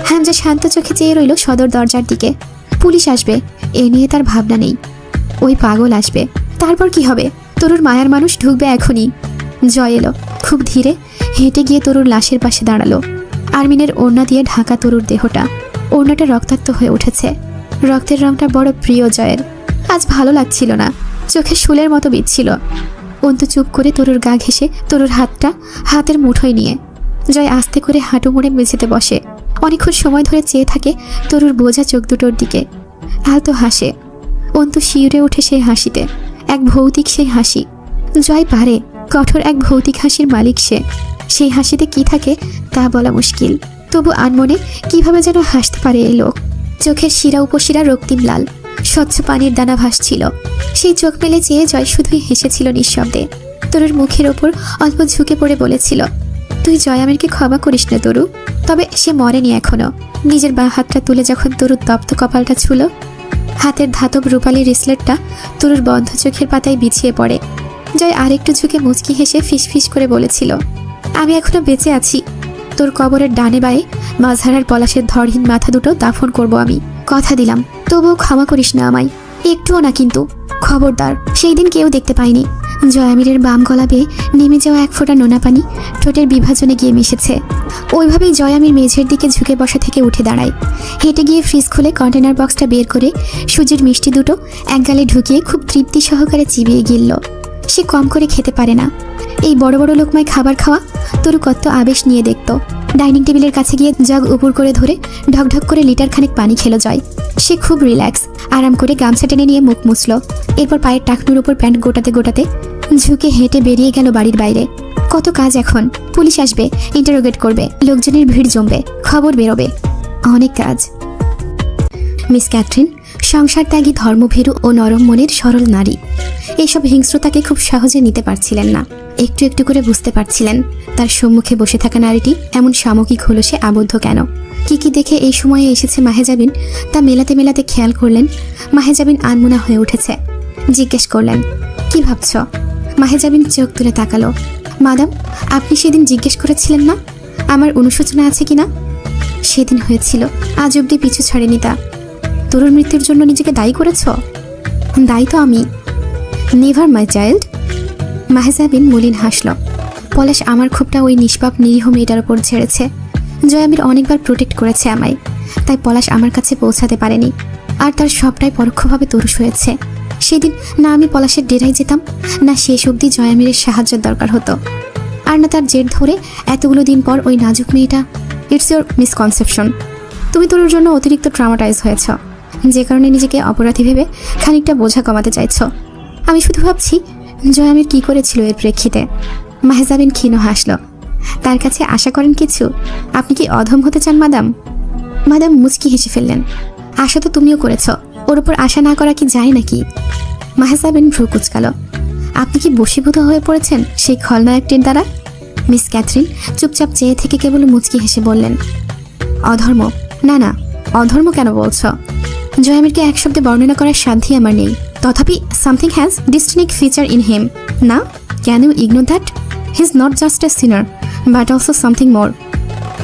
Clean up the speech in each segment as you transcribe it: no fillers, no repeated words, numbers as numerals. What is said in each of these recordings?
হামজা শান্ত চোখে চেয়ে রইল সদর দরজার দিকে। পুলিশ আসবে এ নিয়ে তার ভাবনা নেই। ওই পাগল আসবে, তারপর কি হবে? তরুর মায়ার মানুষ ঢুকবে এখনই। জয় এলো, খুব ধীরে হেঁটে গিয়ে তরুর লাশের পাশে দাঁড়ালো। আরমিনের ওড়না দিয়ে ঢাকা তরুর দেহটা। ওড়নাটা রক্তাক্ত হয়ে উঠেছে। রক্তের রংটা বড় প্রিয় জয়ের। আজ ভালো লাগছিল না, চোখে শুলের মতো বিচ্ছিল। অন্তু চুপ করে তরুর গা ঘেঁষে তরুর হাতটা হাতের মুঠোয় নিয়ে জয় আস্তে করে হাঁটু মুড়ে মেঝেতে বসে। অনেকক্ষণ সময় ধরে চেয়ে থাকে তরুর বোঝা চোখ দুটোর দিকে। আলতো হাসে। অন্তু শিউরে ওঠে সেই হাসিতে, এক ভৌতিক সেই হাসি। জয় পারে, কঠোর এক ভৌতিক হাসির মালিক সে। সেই হাসিতে কি থাকে তা বলা মুশকিল, তবু আনমনে কিভাবে যেন হাসতে পারে এই লোক। চোখের শিরা উপশিরা রক্তিম লাল, স্বচ্ছ পানির দানা ভাসছিল। সেই চোখ মেলে চেয়ে জয় শুধুই হেসেছিল নিঃশব্দে। তরুর মুখের ওপর অল্প ঝুঁকে পড়ে বলেছিল, তুই জয় আমিরকে ক্ষমা করিস না তরু। তবে সে মরেনি এখনো। নিজের বাঁ হাতটা তুলে যখন তরুর তপ্ত কপালটা ছুল, হাতের ধাতব রূপালী রিসলেটটা তরুর বন্ধ চোখের পাতায় বিছিয়ে পড়ে। জয় আরেকটু ঝুঁকে মুচকি হেসে ফিসফিস করে বলেছিল, আমি এখনো বেঁচে আছি। তোর কবরের ডানে বায়ে মাঝহারার পলাশের ধরহীন মাথা দুটো দাফন করব আমি, কথা দিলাম। তবুও ক্ষমা করিস না আমায়, একটুও না কিন্তু, খবরদার। সেই দিন কেউ দেখতে পায়নি জয় আমিরের বাম গলা বেয়ে নেমে যাওয়া এক ফোঁটা নোনা পানি ঠোঁটের বিভাজনে গিয়ে মিশেছে। ওইভাবেই জয় আমির মেঝের দিকে ঝুঁকে বসা থেকে উঠে দাঁড়ায়। হেঁটে গিয়ে ফ্রিজ খুলে কন্টেনার বক্সটা বের করে সুজির মিষ্টি দুটো এক গালে ঢুকিয়ে খুব তৃপ্তি সহকারে চিবিয়ে গিলল। সে কম করে খেতে পারে না। এই বড় বড় লোকমায় খাবার খাওয়া তরু কত আবেশ নিয়ে দেখত। ডাইনিং টেবিলের কাছে গিয়ে জগ উপর করে ধরে ঢকঢক করে লিটার খানেক পানি খেলো জয়। সে খুব রিল্যাক্স, আরাম করে গামছা টেনে নিয়ে মুখ মুছল। এরপর পায়ের টাকনুর উপর প্যান্ট গোটাতে গোটাতে ঝুঁকে হেঁটে বেরিয়ে গেল বাড়ির বাইরে। কত কাজ এখন, পুলিশ আসবে, ইন্টারোগেট করবে, লোকজনের ভিড় জমবে, খবর বেরোবে, অনেক কাজ। মিস ক্যাথরিন সংসার ত্যাগী, ধর্মভীরু ও নরম মনের সরল নারী। এইসব হিংস্রতাকে খুব সহজে নিতে পারছিলেন না। একটু একটু করে বুঝতে পারছিলেন তার সম্মুখে বসে থাকা নারীটি এমন সাময়িক হলো সে আবদ্ধ কেন। কি দেখে এই সময়ে এসেছে মাহেজাবিন তা মেলাতে মেলাতে খেয়াল করলেন মাহেজাবিন আনমনা হয়ে উঠেছে। জিজ্ঞেস করলেন, কি ভাবছ? মাহেজাবিন চোখ তুলে তাকালো। মাদাম, আপনি সেদিন জিজ্ঞেস করেছিলেন না আমার অনুশোচনা আছে কিনা? সেদিন হয়েছিল, আজ অব্দি পিছু ছাড়েনি তা। তরুর মৃত্যুর জন্য নিজেকে দায়ী করেছ? দায়ী তো আমি। Never my child. মাহেজাবিন মলিন হাসল। পলাশ আমার ক্ষোভটা ওই নিষ্পাপ নিরীহ মেয়েটার ওপর ছেড়েছে। জয় আমির অনেকবার প্রোটেক্ট করেছে আমায়, তাই পলাশ আমার কাছে পৌঁছাতে পারেনি। আর তার সবটাই পরোক্ষভাবে তরুষ হয়েছে। সেদিন না আমি পলাশের ডেরায় যেতাম, না শেষ অবধি জয় আমিরের সাহায্যের দরকার হতো, আর না তার জেদ ধরে এতগুলো দিন পর ওই নাজুক মেয়েটা। It's your misconception. তুমি তরুর জন্য অতিরিক্ত ট্রামাটাইজ হয়েছ, যে কারণে নিজেকে অপরাধী ভেবে খানিকটা বোঝা কমাতে চাইছ। আমি শুধু ভাবছি জয় আমির কী করেছিল এর প্রেক্ষিতে। মাহেজাবিন ক্ষীণ হাসল। তার কাছে আশা করেন কিছু? আপনি কি অধম হতে চান মাদাম? মাদাম মুচকি হেসে ফেললেন। আশা তো তুমিও করেছ, ওর উপর আশা না করা কি যায় নাকি? মাহেজাবিন ভ্রু কুচকাল। আপনি কি বশীভূত হয়ে পড়েছেন সেই খলনায়কটির দ্বারা? মিস ক্যাথরিন চুপচাপ চেয়ে থেকে কেবল মুচকি হেসে বললেন, অধর্ম? না না, অধর্ম কেন বলছ? জয় আমিরকে এক শব্দে বর্ণনা করার সাধ্যই আমার নেই। তথাপি something has distinct feature in him. না, can you ignore that? He is not just a sinner, but also something more.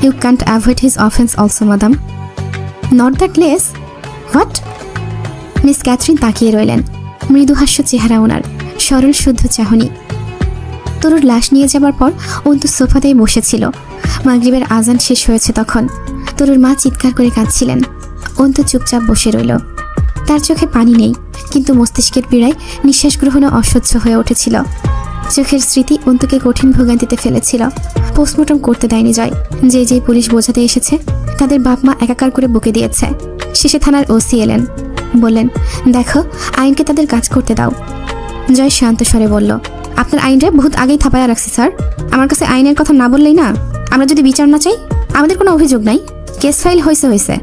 You can't avoid his offence also madam. Not that less? What? Miss Catherine তাকিয়ে রইলেন। মৃদুহাস্য চেহারা ওনার, সরল শুদ্ধ চাহনি। তরুর লাশ নিয়ে যাবার পর অন্তু সোফাতেই বসেছিল। মাগরিবের আজান শেষ হয়েছে তখন। তরুর মা চিৎকার করে কাঁদছিলেন। অন্তু চুপচাপ বসে রইল। তার চোখে পানি নেই, কিন্তু মস্তিষ্কের পীড়ায় নিঃশ্বাস গ্রহণও অসহ্য হয়ে উঠেছিল। চোখের স্মৃতি অন্তুকে কঠিন ভোগান্তিতে ফেলেছিল। পোস্টমর্টম করতে দেয়নি জয়। যে পুলিশ বোঝাতে এসেছে তাদের বাপ মা একাকার করে বকে দিয়েছে। শেষে থানার ওসি এলেন, বললেন, দেখো আইনকে তাদের কাজ করতে দাও। জয় শান্ত স্বরে বলল, আপনার আইনটা বহুত আগেই থাপায়া রাখছি স্যার। আমার কাছে আইনের কথা না বললেই না। আমরা যদি বিচার না চাই, আমাদের কোনো অভিযোগ নাই। কেস ফাইল হয়েছে,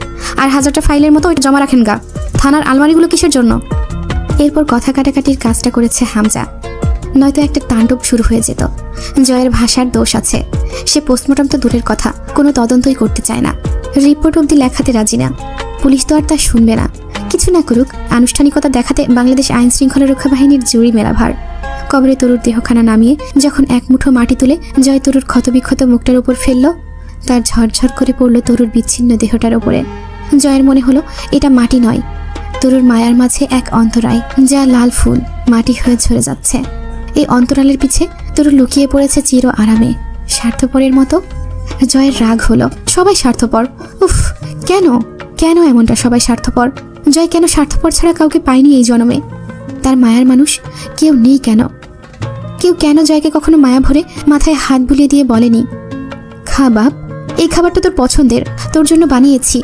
আর হাজারটা ফাইলের মতো ওইটা জমা রাখেন গা। থানার আলমারিগুলো কিসের জন্য? এরপর কথা কাটাকাটির কাজটা করেছে হামজা, নয়তো একটা তাণ্ডব শুরু হয়ে যেত। জয়ের ভাষার দোষ আছে। সে পোস্টমর্টম তো দূরের কথা, কোনো তদন্তই করতে চায় না। রিপোর্ট অবধি লেখাতে রাজি না। পুলিশ তো আর তা শুনবে না। কিছু না করুক, আনুষ্ঠানিকতা দেখাতে বাংলাদেশ আইন শৃঙ্খলা রক্ষা বাহিনীর জুরি মেলা ভার। কবরে তরুর দেহখানা নামিয়ে যখন এক মুঠো মাটি তুলে জয় তরুর ক্ষতবিক্ষত মুখটার উপর ফেলল, তার ঝরঝর করে পড়ল তরুর বিচ্ছিন্ন দেহটার ওপরে। জয়ের মনে হলো এটা মাটি নয়, তরুর মায়ার মাঝে এক অন্তরায়, যা লাল ফুল মাটি হয়ে ঝরে যাচ্ছে। এই অন্তরালের পিছে তরু লুকিয়ে পড়েছে চির আরামে, স্বার্থপরের মতো। জয়ের রাগ হলো, সবাই স্বার্থপর। উফ, কেন কেন এমনটা? সবাই স্বার্থপর। জয় কেন স্বার্থপর ছাড়া কাউকে পায়নি এই জন্মে? তার মায়ার মানুষ কেউ নেই কেন? কেউ কেন জয়কে কখনো মায়া ভরে মাথায় হাত বুলিয়ে দিয়ে বলেনি, খা বাপ, এই খাবারটা তোর পছন্দের, তোর জন্য বানিয়েছি।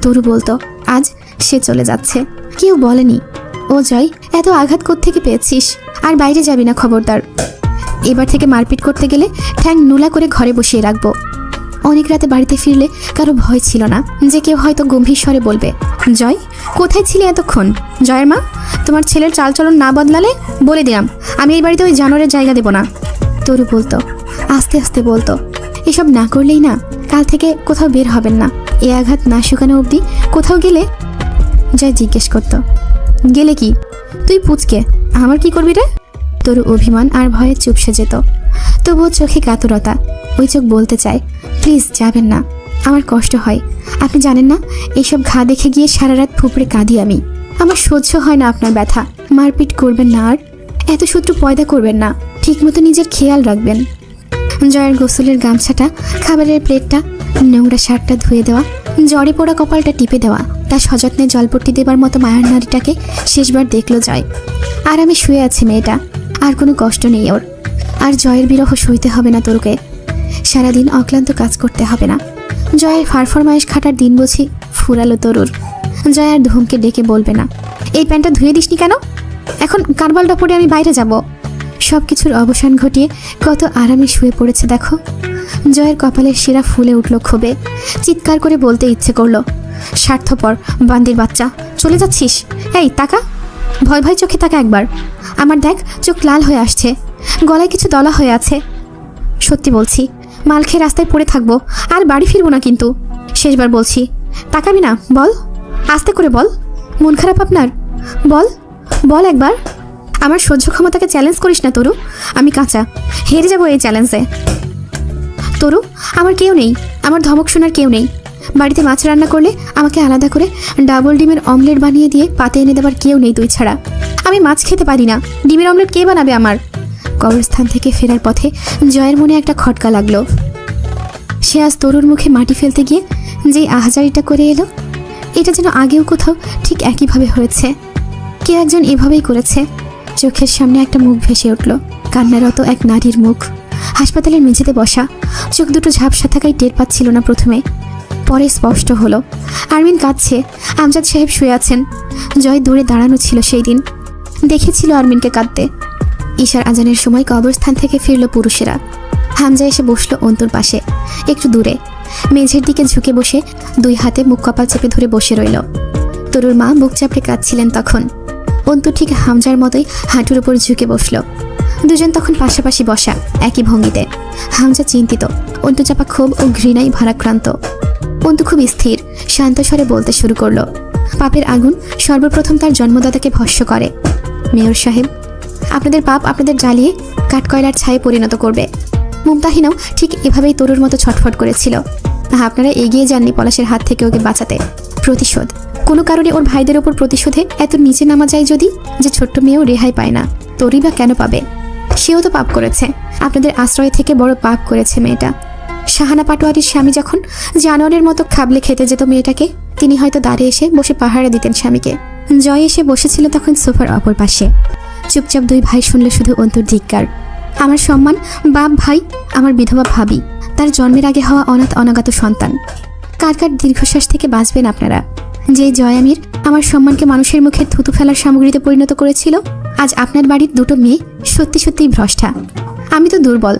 তরু বলতো, আজ সে চলে যাচ্ছে। কেউ বলেনি, ও জয়, এত আঘাত কোত্থেকে পেয়েছিস? আর বাইরে যাবি না, খবরদার। এবার থেকে মারপিট করতে গেলে ঠ্যাং নুলা করে ঘরে বসিয়ে রাখবো। অনেক রাতে বাড়িতে ফিরলে কারো ভয় ছিল না যে কেউ হয়তো গম্ভীর স্বরে বলবে, জয় কোথায় ছিলে এতক্ষণ? জয়ের মা, তোমার ছেলের চালচলন না বদলালে বলে দিলাম আমি এই বাড়িতে ওই জানোয়ারের জায়গা দেব না। তরু বলতো, আস্তে আস্তে বলতো, এসব না করলেই না কাল থেকে কোথাও বের হবেন না। এ আঘাত না শুকানো অবধি কোথাও গেলে। জয় জিজ্ঞেস করতো, গেলে কি? তুই পুচকে, আমার কি করবি রে? তরু অভিমান আর ভয়ে চুপসে যেত। তবুও চোখে কাতরতা, ওই চোখ বলতে চায়, প্লিজ যাবেন না, আমার কষ্ট হয়। আপনি জানেন না, এইসব ঘা দেখে গিয়ে সারা রাত ফুপড়ে কাঁদি আমি। আমার সহ্য হয় না আপনার ব্যথা। মারপিট করবেন না, আর এত শত্রু পয়দা করবেন না, ঠিকমতো নিজের খেয়াল রাখবেন। জয়ের গোসলের গামছাটা, খাবারের প্লেটটা, নোংরা শার্টটা ধুয়ে দেওয়া, জ্বরে পোড়া কপালটা টিপে দেওয়া, তার সযত্নে জলপট্টি দেবার মতো মায়ার নারীটাকে শেষবার দেখলো জয়। আর আমি শুয়ে আছি মেয়েটা, আর কোনো কষ্ট নেই ওর। আর জয়ের বিরহ সইতে হবে না তরুকে, সারাদিন অক্লান্ত কাজ করতে হবে না। জয়ের ফারফরমায়েশ খাটার দিন বুঝি ফুরালো তরুর। জয় আর ধুমকে ডেকে বলবে না, এই প্যান্টটা ধুয়ে দিসনি কেন? এখন কারবালটা পরে আমি বাইরে যাব। সব কিছুর অবসান ঘটিয়ে কত আরামে শুয়ে পড়েছে দেখো। জয়ের কপালের শিরা ফুলে উঠল ক্ষোভে, চিৎকার করে বলতে ইচ্ছে করলো, স্বার্থপর বান্দির বাচ্চা, চলে যাচ্ছিস? এই তাকা, ভয় ভয় চোখে তাকা একবার। আমার দেখ, চোখ লাল হয়ে আসছে, গলায় কিছু দলা হয়ে আছে। সত্যি বলছি, মাল খেয়ে রাস্তায় পড়ে থাকবো, আর বাড়ি ফিরবো না কিন্তু। শেষবার বলছি, তাকাবি না? বল, আস্তে করে বল। মন খারাপ আপনার? বল বল একবার। আমার সহ্য ক্ষমতাকে চ্যালেঞ্জ করিস না তরু, আমি কাঁচা, হেরে যাবো এই চ্যালেঞ্জে। তরু, আমার কেউ নেই, আমার ধমক শোনার কেউ নেই। বাড়িতে মাছ রান্না করলে আমাকে আলাদা করে ডাবল ডিমের অমলেট বানিয়ে দিয়ে পাতে এনে দেবার কেউ নেই তুই ছাড়া। আমি মাছ খেতে পারি না, ডিমের অমলেট কে বানাবে আমার? কবরস্থান থেকে ফেরার পথে জয়ের মনে একটা খটকা লাগলো। সে আজ তরুর মুখে মাটি ফেলতে গিয়ে যেই আহাজারিটা করে এলো, এটা যেন আগেও কোথাও ঠিক একইভাবে হয়েছে। কে একজন এভাবেই করেছে। চোখের সামনে একটা মুখ ভেসে উঠল, কান্নারত এক নারীর মুখ, হাসপাতালের মেঝেতে বসা। চোখ দুটো ঝাপসা থাকায় টের পাচ্ছিল না প্রথমে, পরে স্পষ্ট হলো। আরমিন কাঁদছে, আমজাদ সাহেব শুয়ে আছেন। জয় দূরে দাঁড়ানো ছিল সেই দিন, দেখেছিল আরমিনকে কাঁদতে। ঈশার আজানের সময় কবরস্থান থেকে ফিরল পুরুষেরা। হামজা এসে বসলো অন্তুর পাশে, একটু দূরে, মেঝের দিকে ঝুঁকে বসে দুই হাতে মুখ কপাল চেপে ধরে বসে রইল। তরুর মা বুক চাপড়ে কাঁদছিলেন তখন। অন্তু ঠিক হামজার মতোই হাঁটুর উপর ঝুঁকে বসলো। দুজন তখন পাশাপাশি বসা, একই ভঙ্গিতে। হামজা চিন্তিত, অন্তু চাপা ক্ষোভ ও ঘৃণায় ভারাক্রান্ত। অন্তু খুব স্থির, শান্ত স্বরে বলতে শুরু করলো, পাপের আগুন সর্বপ্রথম তার জন্মদাতাকে ভস্য করে। মেয়র সাহেব, আপনাদের পাপ আপনাদের জ্বালিয়ে কাঠকয়লার ছায়ে পরিণত করবে। মুমতাহিনাও ঠিক এভাবেই তরুর মতো ছটফট করেছিল। আপনারা এগিয়ে যাননি পলাশের হাত থেকে ওকে বাঁচাতে। প্রতিশোধ, কোনো কারণে ওর ভাইদের ওপর প্রতিশোধে এত নিচে নামা যায় যদি, যে ছোট্ট মেয়েও রেহাই পায় না, তোরই বা কেন পাবে? সেও তো পাপ করেছে, আপনাদের আশ্রয় থেকে বড় পাপ করেছে মেয়েটা। শাহানা পাটোয়ারির স্বামী যখন জানোয়ারের মতো খাবলে খেতে যেত মেয়েটাকে, তিনি হয়তো দাঁড়িয়ে এসে বসে পাহারা দিতেন স্বামীকে। জয় এসে বসেছিল তখন সোফার অপর পাশে। চুপচাপ দুই ভাই শুনল শুধু অন্তর ধিক্কার। আমার সম্মান, বাপ ভাই, আমার বিধবা ভাবি, তার জন্মের আগে হওয়া অনাথ অনাগত সন্তান। কার কার দীর্ঘশ্বাস থেকে বাঁচবেন আপনারা? যে জয় আমির আমার সম্মানকে মানুষের মুখে থুতু ফেলার সামগ্রীতে পরিণত করেছিল, আজ আপনার বাড়ির দুটো মেয়ে সত্যি সত্যিই ভ্রষ্টা। আমি তো দুর্বল,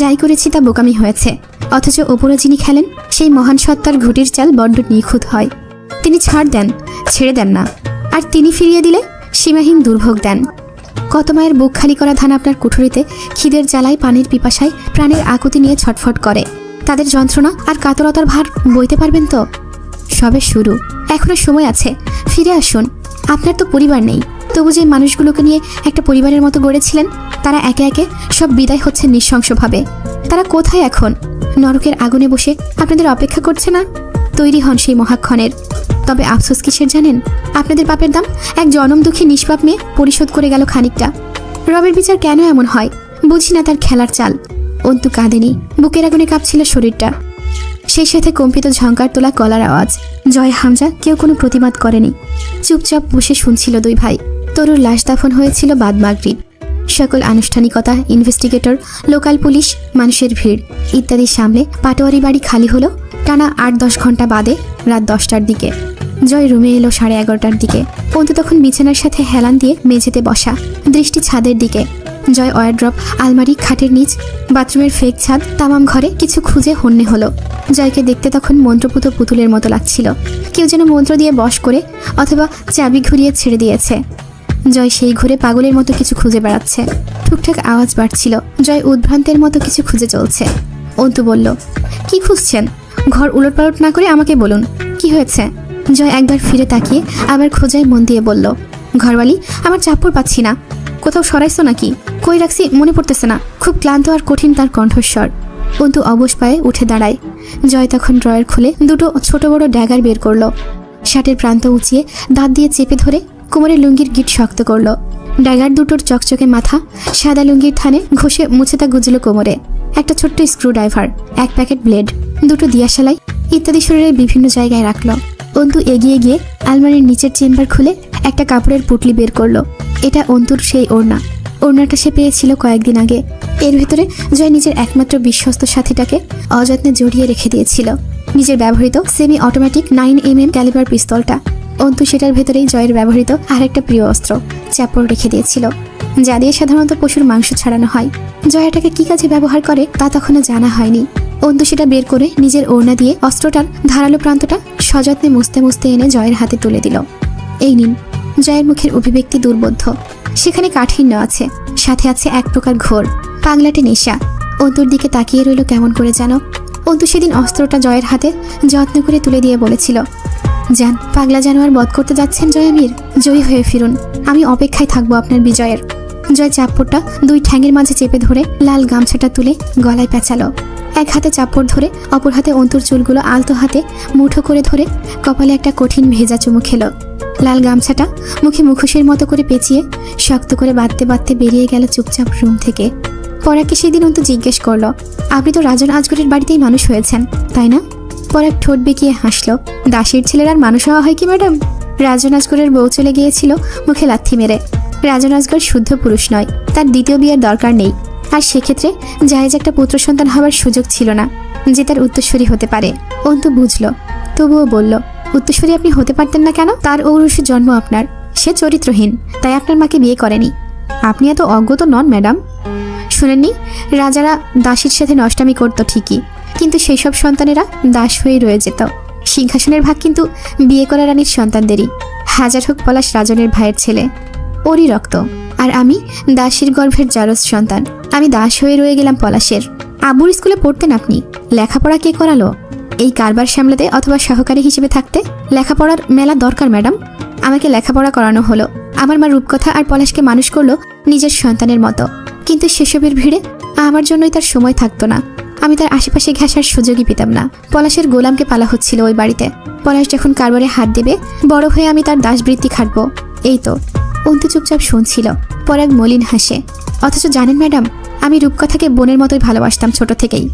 যাই করেছি তা বোকামি হয়েছে, অথচ ওপরও যিনি খেলেন সেই মহান সত্তার ঘুটির চাল বড্ড নিখুঁত হয়। তিনি ছাড় দেন, ছেড়ে দেন না, আর তিনি ফিরিয়ে দিলে সীমাহীন দুর্ভোগ দেন। কত মায়ের বুক খালি করা ধান আপনার কুঠুরিতে খিদের জ্বালায়, পানির পিপাসায় প্রাণের আকুতি নিয়ে ছটফট করে। তাদের যন্ত্রণা আর কাতরতার ভার বইতে পারবেন তো? সবে শুরু, এখনো সময় আছে, ফিরে আসুন। আপনার তো পরিবার নেই, তবু যে মানুষগুলোকে নিয়ে একটা পরিবারের মতো গড়েছিলেন, তারা একে একে সব বিদায় হচ্ছে নৃশংসভাবে। তারা কোথায় এখন? নরকের আগুনে বসে আপনাদের অপেক্ষা করছে না? তৈরি হন সেই মহাক্ষণের। তবে আফসোস কিসের জানেন? আপনাদের পাপের দাম এক জনম দুঃখী নিষ্পাপ মেয়ে পরিশোধ করে গেল খানিকটা। রবের বিচার কেন এমন হয় বুঝি না তার খেলার চাল। অন্তু কাঁদেনি, বুকের আগুনে কাঁপছিল শরীরটা। সেই সাথে কম্পিত ঝঙ্কার তোলা গলার আওয়াজ। জয়, হামজা কেউ কোনো প্রতিবাদ করেনি, চুপচাপ বসে শুনছিল দুই ভাই। তরুর লাশ দাফন হয়েছিল বাদ মাগরিব। সকল আনুষ্ঠানিকতা, ইনভেস্টিগেটর, লোকাল পুলিশ, মানুষের ভিড় ইত্যাদি সামলে পাটোয়ারি বাড়ি খালি হলো টানা ৮-১০ ঘন্টা বাদে রাত 10টার দিকে। জয় রুমে এলো 11:30টার দিকে। অন্তু তখন বিছানার সাথে হেলান দিয়ে মেঝেতে বসা, দৃষ্টি ছাদের দিকে। জয় ওয়ারড্রপ, আলমারি, খাটের নিচ, বাথরুমের ফেক ছাদ, তামাম ঘরে কিছু খুঁজে হন্যে হলো। জয়কে দেখতে তখন মন্ত্রপুত পুতুলের মতো লাগছিল। কেউ যেন মন্ত্র দিয়ে বশ করে অথবা চাবি ঘুরিয়ে ছেড়ে দিয়েছে। জয় সেই ঘুরে পাগলের মতো কিছু খুঁজে বেড়াচ্ছে। টুকটাক আওয়াজ বাড়ছিল। জয় উদ্ভ্রান্তের মতো কিছু খুঁজে চলছে। অন্তু বলল, কি খুঁজছেন? ঘর উলটপালট না করে আমাকে বলুন, কি হয়েছে? জয় একবার ফিরে তাকিয়ে আবার খোঁজায় মন দিয়ে বলল, ঘরওয়ালি, আমার চাপড় পাচ্ছি না। কোথাও সরাইছো নাকি? কই রাখছি মনে পড়তেছে না। খুব ক্লান্ত আর কঠিন তার কণ্ঠস্বর। অন্তু অবশ পায়ে উঠে দাঁড়ায়। জয় তখন ড্রয়ার খুলে দুটো ছোট বড় ড্যাগার বের করলো। শার্টের প্রান্ত উঁচিয়ে দাঁত দিয়ে চেপে ধরে কোমরে লুঙ্গির গিট শক্ত করলো। ড্যাগার দুটোর চকচকে মাথা সাদা লুঙ্গির থানে ঘষে মুছে তা গুজলো কোমরে। একটা ছোট্ট স্ক্রু ড্রাইভার, এক প্যাকেট ব্লেড, দুটো দিয়াশালাই ইত্যাদি শরীরের বিভিন্ন জায়গায় রাখলো। অন্তু এগিয়ে গিয়ে আলমারির নিচের চেম্বার খুলে একটা কাপড়ের পুটলি বের করলো। এটা অন্তুর সেই ওড়না। ওড়নাটা সে পেয়েছিল কয়েকদিন আগে। এর ভেতরে জয় নিজের একমাত্র বিশ্বস্ত সাথীটাকে অযত্নে জড়িয়ে রেখে দিয়েছিল, নিজের ব্যবহৃত সেমি অটোমেটিক 9mm ক্যালিবার পিস্তলটা। অন্তু সেটার ভেতরেই জয়ের ব্যবহৃত আরেকটা প্রিয় অস্ত্র চাপড় রেখে দিয়েছিল, যা দিয়ে সাধারণত পশুর মাংস ছাড়ানো হয়। জয় এটাকে কি কাজে ব্যবহার করে তা তখনও জানা হয়নি। অন্তু সেটা বের করে নিজের ওড়না দিয়ে অস্ত্রটার ধারালো প্রান্তটা সযত্নে মুছতে মুছতে এনে জয়ের হাতে তুলে দিল। এই নিন। জয়ের মুখের অভিব্যক্তি দুর্বোধ্য। সেখানে কাঠিন্য আছে, সাথে আছে এক প্রকার ঘোর পাগলাটে নেশা। অন্তুর দিকে তাকিয়ে রইল কেমন করে যেন। অন্তু সেদিন অস্ত্রটা জয়ের হাতে যত্ন করে তুলে দিয়ে বলেছিল, যান, পাগলা জানোয়ার বধ করতে যাচ্ছেন জয় আমির, জয়ী হয়ে ফিরুন। আমি অপেক্ষায় থাকবো আপনার বিজয়ের। জয় চাপ্পড়টা দুই ঠ্যাঙের মাঝে চেপে ধরে লাল গামছাটা তুলে গলায় পেঁচালো। এক হাতে চাপ্পড় ধরে অপর হাতে অন্তুর চুলগুলো আলতো হাতে মুঠো করে ধরে কপালে একটা কঠিন ভেজা চুমু খেলো। লাল গামছাটা মুখে মুখোশের মতো করে পেঁচিয়ে শক্ত করে বাঁধতে বাঁধতে বেরিয়ে গেল চুপচাপ রুম থেকে। পরাগকে সেদিন অন্তু জিজ্ঞেস করলো, আপনি তো রাজন আজগরের বাড়িতেই মানুষ হয়েছেন, তাই না? পরাগ ঠোঁট বেঁকিয়ে হাসলো। দাসীর ছেলের আর মানুষ হওয়া হয় কি ম্যাডাম? রাজন আজগরের বউ চলে গিয়েছিল মুখে লাথি মেরে। রাজন আজগর শুদ্ধ পুরুষ নয়, তার দ্বিতীয় বিয়ের দরকার নেই। আর সেক্ষেত্রে জায়েজ একটা পুত্র সন্তান হওয়ার সুযোগ ছিল না, যে তার উত্তরসূরি হতে পারে। অন্তু বুঝলো, তবুও বলল, উত্তরসূরি আপনি হতে পারতেন না কেন? তার ঔরসে জন্ম আপনার, সে চরিত্রহীন, তাই আপনার মাকে বিয়ে করেনি। আপনি এত অজ্ঞত নন ম্যাডাম। শুনেননি, রাজারা দাসীর সাথে নষ্টামি করতো ঠিকই, কিন্তু সেই সব সন্তানেরা দাস হয়ে রয়ে যেত। সিংহাসনের ভাগ কিন্তু বিয়ে করা রানীর সন্তানদেরই, হাজার হোক পলাশ রাজনের ভাইয়ের ছেলে, ওরই রক্ত। আর আমি দাসীর গর্ভের জারজ সন্তান, আমি দাস হয়ে রয়ে গেলাম পলাশের। আবুর স্কুলে পড়তেন আপনি, লেখাপড়া কে করালো? এই কারবার সামলাতে অথবা সহকারী হিসেবে থাকতে লেখাপড়ার মেলা দরকার ম্যাডাম। আমাকে লেখাপড়া করানো হলো, আমার মা রূপকথা আর পলাশকে মানুষ করলো নিজের সন্তানের মতো, কিন্তু সেসবের ভিড়ে আমার জন্যই তার সময় থাকতো না। আমি তার আশেপাশে ঘেঁষার সুযোগই পেতাম না। পলাশের গোলামকে পালা হচ্ছিল ওই বাড়িতে। পলাশ যখন কারবারে হাত দেবে, বড় হয়ে আমি তার দাসবৃত্তি খাটবো, এই তো। অন্তু চুপচাপ শুনছিল। পরাগ মলিন হাসে। অথচ জানেন ম্যাডাম, আমি রূপকথাকে বোনের মতোই ভালোবাসতাম ছোট থেকেই।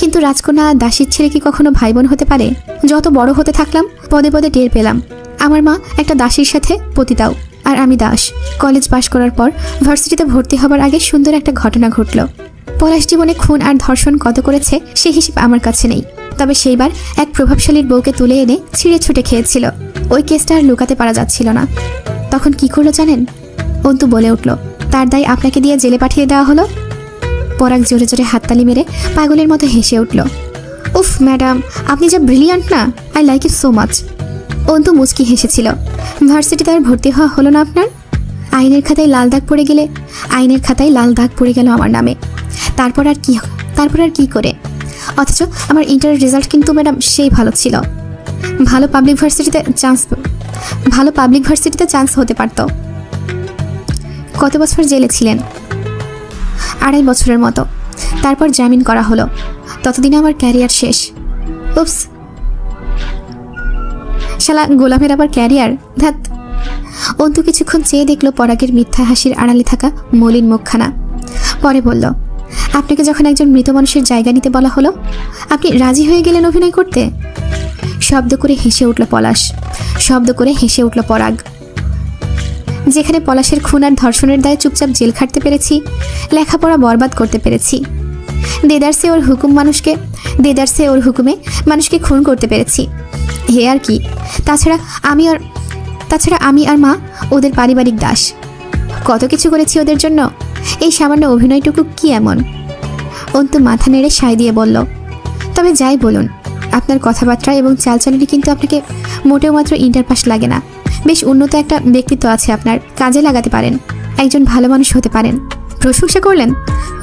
কিন্তু রাজকন্যা আর দাসীর ছেলে কি কখনো ভাই বোন হতে পারে? যত বড় হতে থাকলাম পদে পদে টের পেলাম আমার মা একটা দাসীর সাথে পতিতাও, আর আমি দাস। কলেজ পাশ করার পর ভার্সিটিতে ভর্তি হবার আগে সুন্দর একটা ঘটনা ঘটল। পলাশ জীবনে খুন আর ধর্ষণ কত করেছে সে হিসেব আমার কাছে নেই, তবে সেইবার এক প্রভাবশালীর বউকে তুলে এনে ছিঁড়ে ছুটে খেয়েছিল। ওই কেসটা আর লুকাতে পারা যাচ্ছিল না। তখন কি করলো জানেন? অন্তু বলে উঠল, তার দায় আপনাকে দিয়ে জেলে পাঠিয়ে দেওয়া হলো। পরাগ জোরে জোরে হাততালি মেরে পাগলের মতো হেসে উঠল। উফ ম্যাডাম, আপনি যা ব্রিলিয়ান্ট না, I like it so much. Antu মুচকি হেসেছিল। ভার্সিটিতে আর ভর্তি হওয়া হলো না আপনার? আইনের খাতায় লাল দাগ পড়ে গেল আমার নামে। তারপর আর কি করে? অথচ আমার ইন্টারের রেজাল্ট কিন্তু ম্যাডাম সেই ভালো ছিল। ভালো পাবলিক ভার্সিটিতে চান্স হতে পারত। কত বছর জেলে ছিলেন? 2.5 বছরের মতো। তারপর জামিন করা হলো। ততদিনে আমার ক্যারিয়ার শেষ। উপস, শালা গোলামের আবার ক্যারিয়ার, ধ্যাত। অন্তু কিছুক্ষণ চেয়ে দেখলো পরাগের মিথ্যা হাসির আড়ালে থাকা মলিন মুখখানা। পরে বলল, আপনাকে যখন একজন মৃত মানুষের জায়গা নিতে বলা হলো, আপনি রাজি হয়ে গেলেন অভিনয় করতে? শব্দ করে হেসে উঠল পলাশ, শব্দ করে হেসে উঠল পরাগ। যেখানে পলাশের খুন আর ধর্ষণের দায়ে চুপচাপ জেল খাটতে পেরেছি, লেখাপড়া বরবাদ করতে পেরেছি, দেদারসে ওর হুকুমে মানুষকে খুন করতে পেরেছি, হে আর কি। তাছাড়া আমি আর মা ওদের পারিবারিক দাস। কত কিছু করেছি ওদের জন্য, এই সামান্য অভিনয়টুকু কি এমন? অন্তু মাথা নেড়ে সায় দিয়ে বলল, তবে যাই বলুন, আপনার কথাবার্তা এবং চালচালনি কিন্তু আপনাকে মোটেও মাত্র ইন্টার পাস লাগে না। বেশ উন্নত একটা ব্যক্তিত্ব আছে আপনার, কাজে লাগাতে পারেন, একজন ভালো মানুষ হতে পারেন। প্রশংসা করলেন?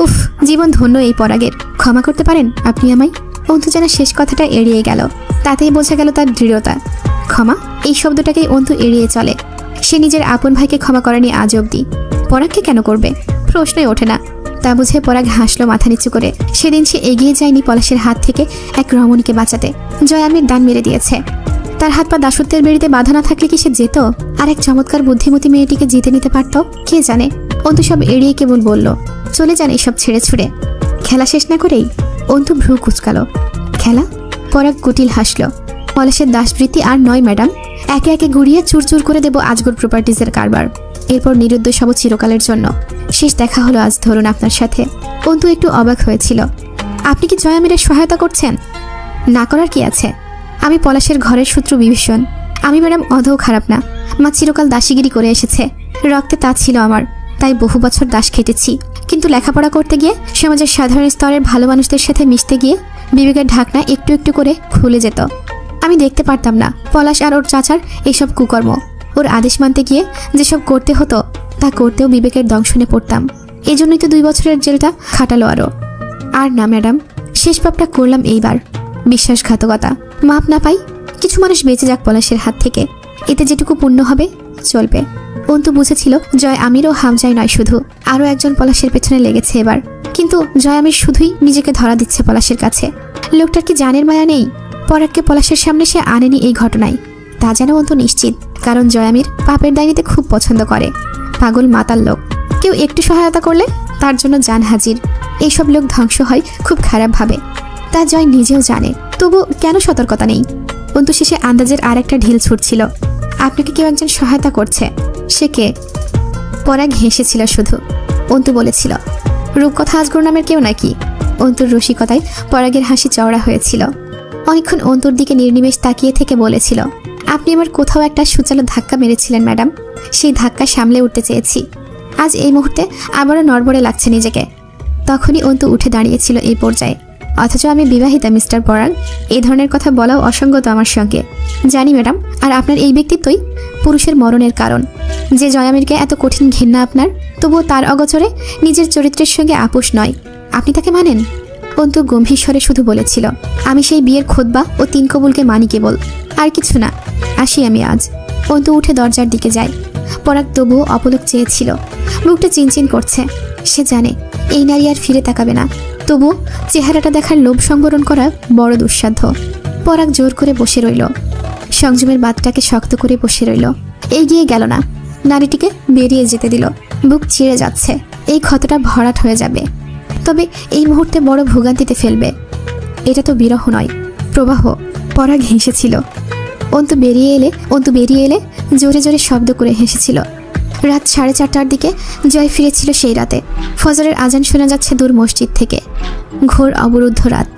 উফ, জীবন ধন্য এই পরাগের। ক্ষমা করতে পারেন আপনি আমায়? অন্তু যেন শেষ কথাটা এড়িয়ে গেল, তাতেই বোঝা গেল তার দৃঢ়তা। ক্ষমা, এই শব্দটাকেই অন্তু এড়িয়ে চলে। সে নিজের আপন ভাইকে ক্ষমা করেনি আজ অবধি, পরাগকে কেন করবে? প্রশ্নই ওঠে না। তা বুঝে পরাগ হাসলো মাথা নিচু করে। সেদিন সে এগিয়ে যায়নি পলাশের হাত থেকে এক রমণীকে বাঁচাতে, জয়ামির দান মেরে দিয়েছে। তার হাত পা দাসত্বের বেড়িতে বাঁধা না থাকলে কি সে যেত? আর এক চমৎকার বুদ্ধিমতী মেয়েটিকে জিতে নিতে পারত? কে জানে। অন্তু সব এড়িয়ে কেবল বলল, চলে যান এসব ছেড়ে ছুড়ে। খেলা শেষ না করেই অন্তু ভ্রু কুচকালো। খেলা? পরাগ কুটিল হাসল। পলাশের দাসবৃত্তি আর নয় ম্যাডাম, একে একে গুড়িয়ে চুরচুর করে দেব আজগর প্রপার্টিজের কারবার। এরপর নিরুদ্দেশ হব চিরকালের জন্য। শেষ দেখা হলো আজ ধরুন আপনার সাথে। অন্তু একটু অবাক হয়েছিল। আপনি কি জয়ামিরের সহায়তা করছেন? না করার কি আছে? আমি পলাশের ঘরের সূত্র বিভীষণ। আমি ম্যাডাম অধও খারাপ না। মা চিরকাল দাসীগিরি করে এসেছে, রক্তে তা ছিল আমার, তাই বহু বছর দাস খেটেছি। কিন্তু লেখাপড়া করতে গিয়ে, সমাজের সাধারণ স্তরের ভালো মানুষদের সাথে মিশতে গিয়ে বিবেকের ঢাকনা একটু একটু করে খুলে যেত। আমি দেখতে পারতাম না পলাশ আর ওর চাচার এইসব কুকর্ম। ওর আদেশ মানতে গিয়ে যেসব করতে হতো তা করতেও বিবেকের দংশনে পড়তাম। এজন্যই তো 2 বছরের জেলটা খাটালো আরও। আর না ম্যাডাম, শেষ পাপটা করলাম এইবার। বিশ্বাসঘাতকতা। মাপ না পাই, কিছু মানুষ বেঁচে যাক পলাশের হাত থেকে, এতে যেটুকু পুণ্য হবে চলবে। অন্তু বুঝেছিল জয় আমিরও হামজাই নয় শুধু, আরও একজন পলাশের পেছনে লেগেছে এবার। কিন্তু জয় আমির শুধুই নিজেকে ধরা দিচ্ছে পলাশের কাছে। লোকটার কি জানের মায়া নেই? পরাগকে পলাশের সামনে সে আনেনি এই ঘটনায়, তা যেন অন্তু নিশ্চিত। কারণ জয় আমির পাপের দায় নিতে খুব পছন্দ করে। পাগল মাতাল লোক, কেউ একটু সহায়তা করলে তার জন্য জান হাজির। এইসব লোক ধ্বংস হয় খুব খারাপভাবে, তা জয় নিজেও জানে। তবু কেন সতর্কতা নেই? অন্তু শেষে আন্দাজের আর একটা ঢিল ছুটছিল। আপনাকে কেউ একজন সহায়তা করছে, সে কে? পরাগ হেসেছিল শুধু। অন্তু বলেছিল, রূপকথা আজগর নামের কেউ নাকি? অন্তুর রসিকতায় পরাগের হাসি চওড়া হয়েছিল। অনেকক্ষণ অন্তুর দিকে নির্নিমেষ তাকিয়ে থেকে বলেছিল, আপনি আমার কোথাও একটা সুচালো ধাক্কা মেরেছিলেন ম্যাডাম, সেই ধাক্কা সামলে উঠতে চেয়েছি। আজ এই মুহূর্তে আবারও নড়বড়ে লাগছে নিজেকে। তখনই অন্তু উঠে দাঁড়িয়েছিল এই পর্যায়ে। অথচ আমি বিবাহিতা মিস্টার পরাগ, এই ধরনের কথা বলাও অসঙ্গত আমার সঙ্গে। জানি ম্যাডাম, আর আপনার এই ব্যক্তিত্বই পুরুষের মরণের কারণ। যে জয়ামিরকে এত কঠিন ঘৃণা আপনার, তবুও তার অগোচরে নিজের চরিত্রের সঙ্গে আপোষ নয়। আপনি তাকে মানেন? অন্তু গম্ভীর স্বরে শুধু বলেছিল, আমি সেই বিয়ের খোদবা ও 3 কবুলকে মানি কেবল, আর কিছু না। আসি আমি আজ। অন্তু উঠে দরজার দিকে যায়। পরাগ তবুও অপলক চেয়েছিল। মুখটা চিনচিন করছে। সে জানে এই নারী আর ফিরে তাকাবে না, তবু চেহারাটা দেখার লোভ সংবরণ করা বড় দুঃসাধ্য। পরাগ জোর করে বসে রইল, সংযমের বাতটাকে শক্ত করে বসে রইল। এগিয়ে গেল না, নারীটিকে বেরিয়ে যেতে দিল। বুক চিড়ে যাচ্ছে, এই ক্ষতটা ভরাট হয়ে যাবে, তবে এই মুহূর্তে বড় ভোগান্তিতে ফেলবে। এটা তো বিরহ নয়, প্রবাহ। পরাগ হেসেছিল। অন্তু বেরিয়ে এলে জোরে জোরে শব্দ করে হেসেছিল। রাত 4:30টার দিকে জয় ফিরেছিল সেই রাতে। ফজরের আজান শোনা যাচ্ছে দূর মসজিদ থেকে। ঘোর অবরুদ্ধ রাত,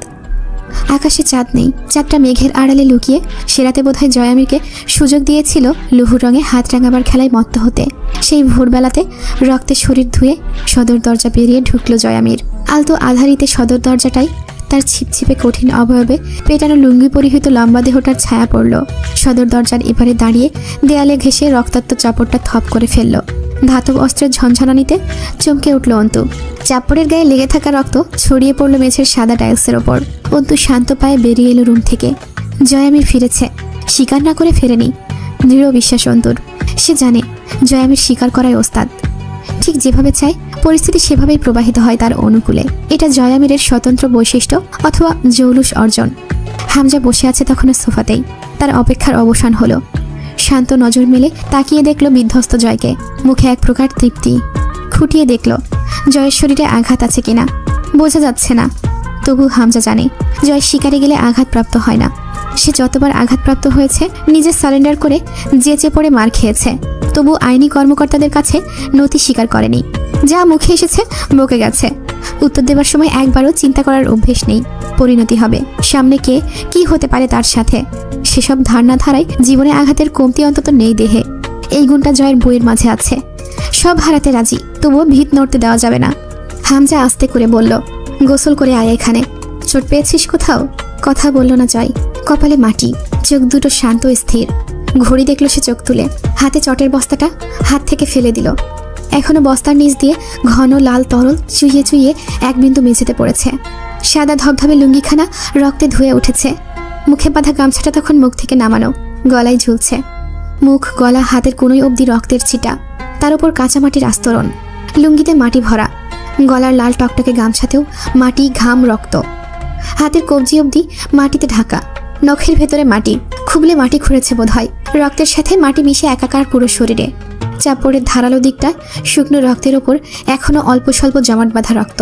আকাশে চাঁদ নেই। চাঁদটা মেঘের আড়ালে লুকিয়ে সে রাতে বোধহয় জয়ামিরকে সুযোগ দিয়েছিল লুহুর রঙে হাত রাঙাবার খেলায় মত্ত হতে। সেই ভোরবেলাতে রক্তে শরীর ধুয়ে সদর দরজা পেরিয়ে ঢুকলো জয়ামির। আলতো আধারিতে সদর দরজাটাই তার ছিপছিপে কঠিন অবয়বে পেটানো লুঙ্গি পরিহিত লম্বা দেহটার ছায়া পড়ল। সদর দরজার এপারে দাঁড়িয়ে দেয়ালে ঘেঁষে রক্তাক্ত চাপড়টা থপ করে ফেলল। ধাতব অস্ত্রের ঝনঝনানিতে চমকে উঠল অন্তু। চাপড়ের গায়ে লেগে থাকা রক্ত ছড়িয়ে পড়ল মেঝের সাদা টাইলসের ওপর। অন্তু শান্ত পায়ে বেরিয়ে এলো রুম থেকে। জয়ামির ফিরেছে, স্বীকার না করে ফেরেনি। দৃঢ় বিশ্বাস অন্তুর। সে জানে জয়ামির স্বীকার করায় ওস্তাদ। ঠিক যেভাবে চায় পরিস্থিতি সেভাবেই প্রবাহিত হয় তার অনুকূলে। এটা জয় আমিরের স্বতন্ত্র বৈশিষ্ট্য অথবা জৌলুস অর্জন। হামজা বসে আছে তখনও সোফাতেই। তার অপেক্ষার অবসান হলো। শান্ত নজর মেলে তাকিয়ে দেখল বিধ্বস্ত জয়কে। মুখে এক প্রকার তৃপ্তি। খুঁটিয়ে দেখল জয়ের শরীরে আঘাত আছে কিনা। বোঝা যাচ্ছে না, তবু হামজা জানে জয় শিকারে গেলে আঘাতপ্রাপ্ত হয় না। সে যতবার আঘাতপ্রাপ্ত হয়েছে নিজে সারেন্ডার করে জেচে পড়ে মার খেয়েছে, তবু আইনি কর্মকর্তাদের কাছে নথি স্বীকার করেনি। যা মুখে এসেছে বকে গেছে। উত্তর দেবার সময় একবারও চিন্তা করার অভ্যেস নেই পরিণতি হবে, সামনে কে কি হতে পারে তার সাথে। সেসব ধারণা ধারায় জীবনে আঘাতের কমতি অন্তত নেই দেহে। এই গুণটা জয়ের বইয়ের মাঝে আছে। সব হারাতে রাজি, তবুও ভিত নড়তে দেওয়া যাবে না। হামজা আস্তে করে বলল, গোসল করে আয় এখানে। চোট পেয়েছিস কোথাও? কথা বলল না জয়। কপালে মাটি, চোখ দুটো শান্ত স্থির। ঘড়ি দেখল সে চোখ তুলে। হাতে চটের বস্তাটা হাত থেকে ফেলে দিল। এখনো বস্তার নিচ দিয়ে ঘন লাল তরল চুইয়ে চুইয়ে এক বিন্দু মেঝেতে পড়েছে। সাদা ধবধবে লুঙ্গিখানা রক্তে ধুয়ে উঠেছে। মুখে বাঁধা গামছাটা তখন মুখ থেকে নামানো, গলায় ঝুলছে। মুখ, গলা, হাতের কোনোই অবধি রক্তের ছিটা, তার উপর কাঁচামাটির আস্তরণ। লুঙ্গিতে মাটি ভরা, গলার লাল টকটকে গামছাতেও মাটি, ঘাম, রক্ত। হাতের কবজি অবধি মাটিতে ঢাকা, নখের ভেতরে মাটি। খুবলে মাটি খুঁড়েছে বোধ হয়। রক্তের সাথে মাটি মিশে একাকার পুরো শরীরে। চাপড়ের ধারালো দিকটা শুকনো রক্তের ওপর এখনো অল্প স্বল্প জমাট বাঁধা রক্ত।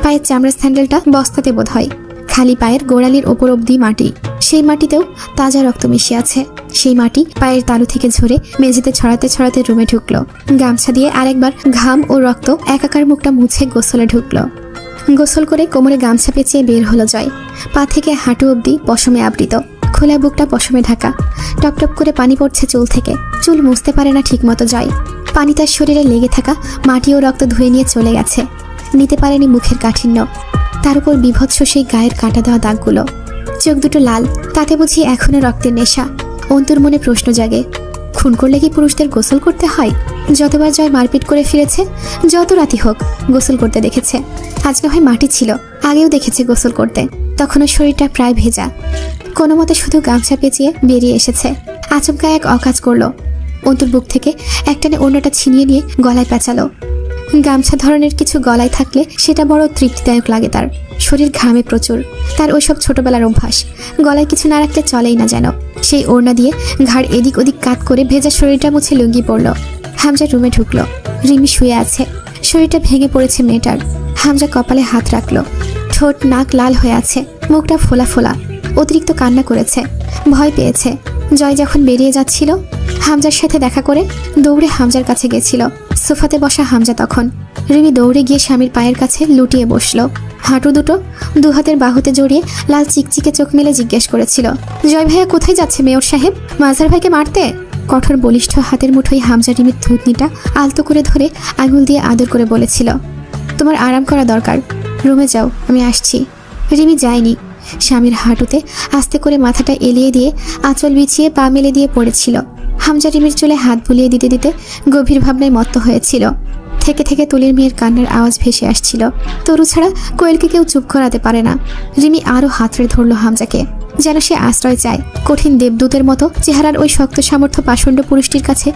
পায়ের চামড়ার স্যান্ডেলটা বস্তাতে বোধ হয়। খালি পায়ের গোড়ালির ওপর অবধি মাটি। সেই মাটিতেও তাজা রক্ত মিশে আছে। সেই মাটি পায়ের তালু থেকে ঝরে মেঝেতে ছড়াতে ছড়াতে রুমে ঢুকলো। গামছা দিয়ে আরেকবার ঘাম ও রক্ত একাকার মুখটা মুছে গোসলে ঢুকলো। গোসল করে কোমরে গামছা পেঁচিয়ে বের হলো জয়। পা থেকে হাঁটু অবধি পশমে আবৃত, খোলা বুকটা পশমে ঢাকা। টপটপ করে পানি পড়ছে চুল থেকে। চুল মুছতে পারে না ঠিক মতো জয়। পানি তার শরীরে লেগে থাকা মাটি ও রক্ত ধুয়ে নিয়ে চলে গেছে। নিতে পারেনি মুখের কাঠিন্য, তার উপর বিভৎস সেই গায়ের কাটা দেওয়া দাগগুলো। চোখ দুটো লাল, তাতে বুঝি এখনো রক্তের নেশা। অন্তর মনে প্রশ্ন জাগে, খুন করলে কি পুরুষদের গোসল করতে হয়? যতবার জয় মারপিট করে ফিরেছে, যত রাতি হোক গোসল করতে দেখেছে। আজকে হয় মাটি ছিল, আগেও দেখেছে গোসল করতে, তখনও শরীরটা প্রায় ভেজা। কোনো মতে শুধু গামছা পেঁচিয়ে বেরিয়ে এসেছে। আচমকা এক অকাজ করলো। অন্তর বুক থেকে একটানে অন্যটা ছিনিয়ে নিয়ে গলায় পেঁচালো। গামছা ধরনের কিছু গলায় থাকলে সেটা বড় তৃপ্তিদায়ক লাগে তার। শরীর ঘামে প্রচুর। তার ওইসব ছোটবেলার অভ্যাস। গলায় কিছু না রাখলে চলেই না যেন। সেই ওড়না দিয়ে ঘাড় এদিক ওদিক কাত করে ভেজা শরীরটা মুছে লুঙ্গি পড়ল। হামজা রুমে ঢুকলো। রিমি শুয়ে আছে। শরীরটা ভেঙে পড়েছে মেয়েটার। হামজা কপালে হাত রাখলো। ঠোঁট, নাক লাল হয়ে আছে, মুখটা ফোলা ফোলা। অতিরিক্ত কান্না করেছে, ভয় পেয়েছে। জয় যখন বেরিয়ে যাচ্ছিল, হামজার সাথে দেখা করে দৌড়ে হামজার কাছে গেছিল। সোফাতে বসা হামজা তখন। রিমি দৌড়ে গিয়ে স্বামীর পায়ের কাছে লুটিয়ে বসলো। হাঁটু দুটো দু হাতের বাহুতে জড়িয়ে লাল চিকচিকে চোখ মেলে জিজ্ঞেস করেছিল, জয় ভাইয়া কোথায় যাচ্ছে মেয়র সাহেব? মাজার ভাইকে মারতে? কঠোর বলিষ্ঠ হাতের মুঠোয় হামজা রিমির থুতনিটা আলতো করে ধরে আঙুল দিয়ে আদর করে বলেছিল, তোমার আরাম করা দরকার, রুমে যাও, আমি আসছি। রিমি যায়নি। স্বামীর হাঁটুতে আস্তে করে মাথাটা এলিয়ে দিয়ে আঁচল বিছিয়ে পা মেলে দিয়ে পড়েছিল। হামজা রিমির চুলে হাত বুলিয়ে দিতে দিতে গভীর ভাবনায় মত্ত হয়েছিল। থেকে থেকে তুলির মেয়ের কান্নার আওয়াজ ভেসে আসছিল। তরু ছাড়া কোয়েলকে কেউ চুপ করাতে পারে না। রিমি আরও হাতড়ে ধরল হামজাকে, যেন সে আশ্রয় চায়। কঠিন দেবদূতের মতো চেহারার ওই শক্ত সামর্থ্য পাষণ্ড পুরুষটির কাছে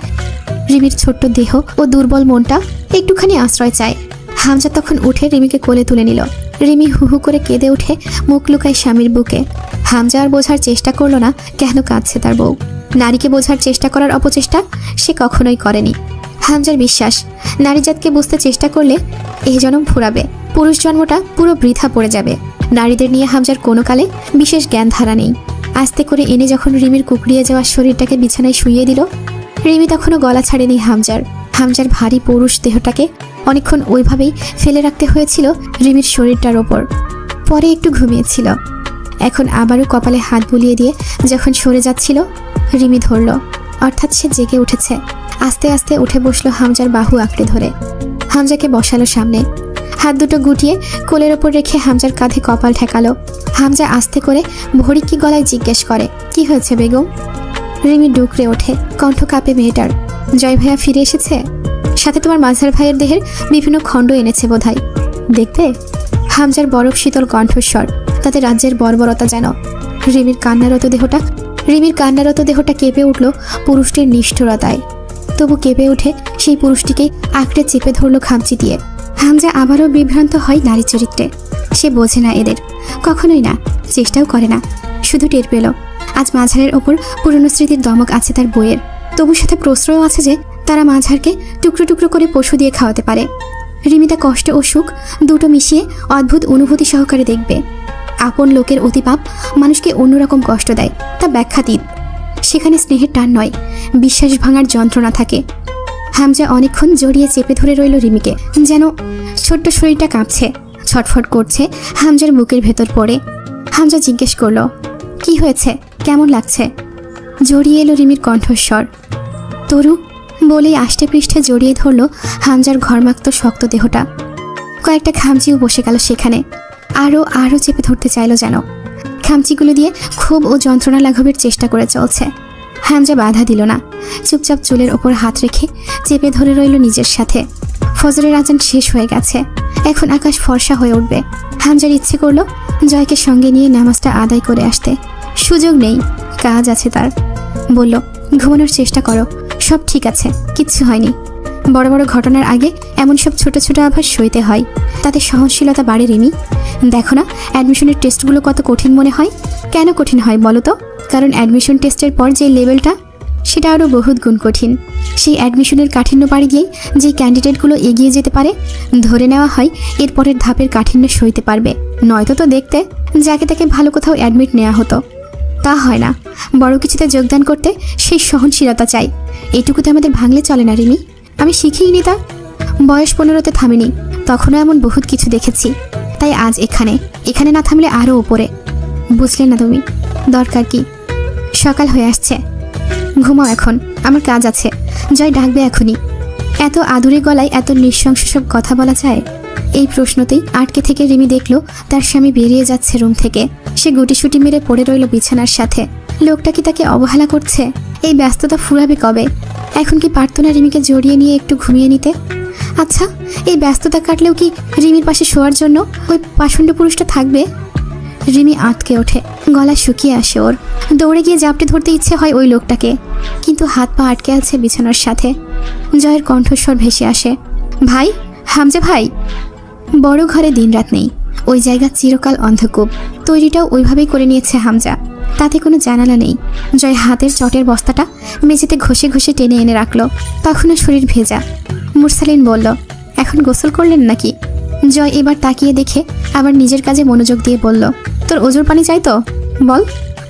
রিমির ছোট্ট দেহ ও দুর্বল মনটা একটুখানি আশ্রয় চায়। হামজা তখন উঠে রিমিকে কোলে তুলে নিল। রিমি হু হু করে কেঁদে উঠে মুখ লুকায় স্বামীর বুকে। হামজা আর বোঝার চেষ্টা করলো না কেন কাঁদছে তার বউ। নারীকে বোঝার চেষ্টা করার অপচেষ্টা সে কখনোই করেনি। হামজার বিশ্বাস, নারীজাতকে বুঝতে চেষ্টা করলে এই জন্ম ফুরাবে, পুরুষ জন্মটা পুরো বৃথা পড়ে যাবে। নারীদের নিয়ে হামজার কোনো কালে বিশেষ জ্ঞান ধারা নেই। আস্তে করে এনে যখন রিমির কুকড়িয়ে যাওয়া শরীরটাকে বিছানায় শুইয়ে দিল, রিমি তখনও গলা ছাড়েনি হামজার। হামজার ভারী পৌরুষ দেহটাকে অনেকক্ষণ ওইভাবেই ফেলে রাখতে হয়েছিল রিমির শরীরটার ওপর। পরে একটু ঘুমিয়েছিল। এখন আবারও কপালে হাত বুলিয়ে দিয়ে যখন সরে যাচ্ছিল, রিমি ধরল, অর্থাৎ সে জেগে উঠেছে। আস্তে আস্তে উঠে বসলো হামজার বাহু আঁকড়ে ধরে। হামজাকে বসালো সামনে। হাত দুটো গুটিয়ে কোলের ওপর রেখে হামজার কাঁধে কপাল ঠেকালো। হামজা আস্তে করে ভড়িকি গলায় জিজ্ঞেস করে, কি হয়েছে বেগম? রিমি ডুকরে ওঠে, কণ্ঠ কাঁপে মেয়েটার। জয় ভাইয়া ফিরে এসেছে? সাথে তোমার মাঝার ভাইয়ের দেহের বিভিন্ন খণ্ড এনেছে বোধহয়, দেখতে? হামজার বরফ শীতল কণ্ঠস্বর, তাতে রাজ্যের বর্বরতা যেন। রিমির কান্নারত দেহটা কেঁপে উঠল পুরুষটির নিষ্ঠুরতায়। তবু কেঁপে ওঠে সেই পুরুষটিকে আঁকড়ে চেপে ধরল খামচি দিয়ে। হামজা আবারও বিভ্রান্ত হয় নারী চরিত্রে। সে বোঝে না এদের, কখনোই না, চেষ্টাও করে না। শুধু টের পেল আজ মাঝারের ওপর পুরনো স্মৃতির দমক আছে তার বইয়ের। তবু সাথে প্রশ্রয়ও আছে যে তারা মাঝারকে টুকরো টুকরো করে পশু দিয়ে খাওয়াতে পারে। রিমিতা কষ্ট ও সুখ দুটো মিশিয়ে অদ্ভুত অনুভূতি সহকারে দেখবে। আপন লোকের অতিপাপ মানুষকে অন্যরকম কষ্ট দেয়, তা ব্যাখ্যাতীত। সেখানে স্নেহের টান নয়, বিশ্বাস ভাঙার যন্ত্রণা থাকে। হামজা অনেকক্ষণ জড়িয়ে চেপে ধরে রইল রিমিকে, যেন ছোট্ট শরীরটা কাঁপছে, ছটফট করছে হামজার বুকের ভেতর পড়ে। হামজা জিজ্ঞেস করলো, কি হয়েছে, কেমন লাগছে? জড়িয়ে এলো রিমির কণ্ঠস্বর। তরু বলেই আষ্টে পৃষ্ঠে জড়িয়ে ধরল হামজার ঘরমাক্ত শক্ত দেহটা। কয়েকটা খামচিও বসে গেল সেখানে। আরও চেপে ধরতে চাইল যেন। খামচিগুলো দিয়ে ক্ষোভ ও যন্ত্রণা লাঘবের চেষ্টা করে চলছে। হামজা বাধা দিল না, চুপচাপ চুলের ওপর হাত রেখে চেপে ধরে রইল নিজের সাথে। ফজরের আজান শেষ হয়ে গেছে, এখন আকাশ ফর্সা হয়ে উঠবে। হামজার ইচ্ছে করলো জয়কে সঙ্গে নিয়ে নামাজটা আদায় করে আসতে। সুযোগ নেই, কাজ আছে তার। বলল, ঘুমানোর চেষ্টা করো, সব ঠিক আছে, কিচ্ছু হয়নি। বড় বড় ঘটনার আগে এমন সব ছোট ছোট আভাস সইতে হয়, তাতে সহনশীলতা বাড়ে রিমি। দেখো না অ্যাডমিশনের টেস্টগুলো কত কঠিন মনে হয়। কেন কঠিন হয় বলো তো? কারণ অ্যাডমিশন টেস্টের পর যে লেভেলটা, সেটা আরও বহুত গুণ কঠিন। সেই অ্যাডমিশনের কাঠিন্য বাড়ি গিয়েই যে ক্যান্ডিডেটগুলো এগিয়ে যেতে পারে, ধরে নেওয়া হয় এরপরের ধাপের কাঠিন্য সইতে পারবে। নয়তো তো দেখতে যাকে তাকে ভালো কোথাও অ্যাডমিট নেওয়া হতো। তা হয় না। বড় কিছুতে যোগদান করতে সেই সহনশীলতা চাই। এটুকুতে আমাদের ভাঙলে চলে না রিমি। আমি শিখিনি তা। বয়স 15তে থামিনি, তখনও এমন বহুত কিছু দেখেছি। তাই আজ এখানে না থামলে আরও ওপরে। বুঝলে না তুমি? দরকার কি? সকাল হয়ে আসছে, ঘুমাও এখন, আমার কাজ আছে। জয় ডাকবে এখনই। এত আদুরে গলায় এত নৃশংস সব কথা বলা যায়? এই প্রশ্নতেই আটকে থেকে রিমি দেখল তার স্বামী বেরিয়ে যাচ্ছে রুম থেকে। সে গুটিসুটি মেরে পড়ে রইল বিছানার সাথে। লোকটা কি তাকে অবহেলা করছে? এই ব্যস্ততা ফুরাবে কবে? এখন কি পারত না রিমিকে জড়িয়ে নিয়ে একটু ঘুমিয়ে নিতে? আচ্ছা, এই ব্যস্ততা কাটলেও কি রিমির পাশে শোয়ার জন্য ওই পাষণ্ড পুরুষটা থাকবে? রিমি আটকে ওঠে, গলা শুকিয়ে আসে ওর। দৌড়ে গিয়ে জাপটে ধরতে ইচ্ছে হয় ওই লোকটাকে, কিন্তু হাত পা আটকে আছে বিছানার সাথে। জয়ের কণ্ঠস্বর ভেসে আসে, ভাই, হামজা ভাই। বড় ঘরে দিনরাত নেই, ওই জায়গা চিরকাল অন্ধকূপ। তৈরিটাও ওইভাবেই করে নিয়েছে হামজা, তাতে কোনো জানালা নেই। জয় হাতের চটের বস্তাটা মেঝেতে ঘষে ঘষে টেনে এনে রাখলো। তখনও শরীর ভেজা। মুরসালিন বলল, এখন গোসল করলেন নাকি? জয় এবার তাকিয়ে দেখে আবার নিজের কাজে মনোযোগ দিয়ে বলল, তোর ওজোর পানি চাই তো বল।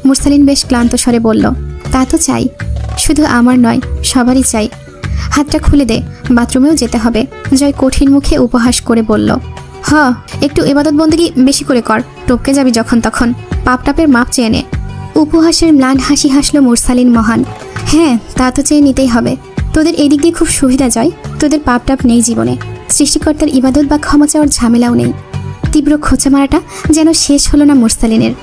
মুরসালিন বেশ ক্লান্ত স্বরে বলল, তা তো চাই, শুধু আমার নয়, সবারই চাই। হাতটা খুলে দে, বাথরুমেও যেতে হবে। জয় কঠিন মুখে উপহাস করে বলল, একটু ইবাদত বন্দেগী বেশি করে কর, টপকে যাবি যখন তখন, পাপ টাপের মাপ চেয়ে নে। উপহাসের ম্লান হাসি হাসল মুরসালিন মহান। হ্যাঁ, তা তো চেয়ে নিতেই হবে। তোদের এদিক দিয়ে খুব সুবিধা জয়, তোদের পাপ টাপ নেই জীবনে। সৃষ্টিকর্তার ইবাদত বা ক্ষমা চাওয়ার ঝামেলাও নেই। তীব্র খোঁচা মারাটা যেন শেষ হলো না মুরসালিনের।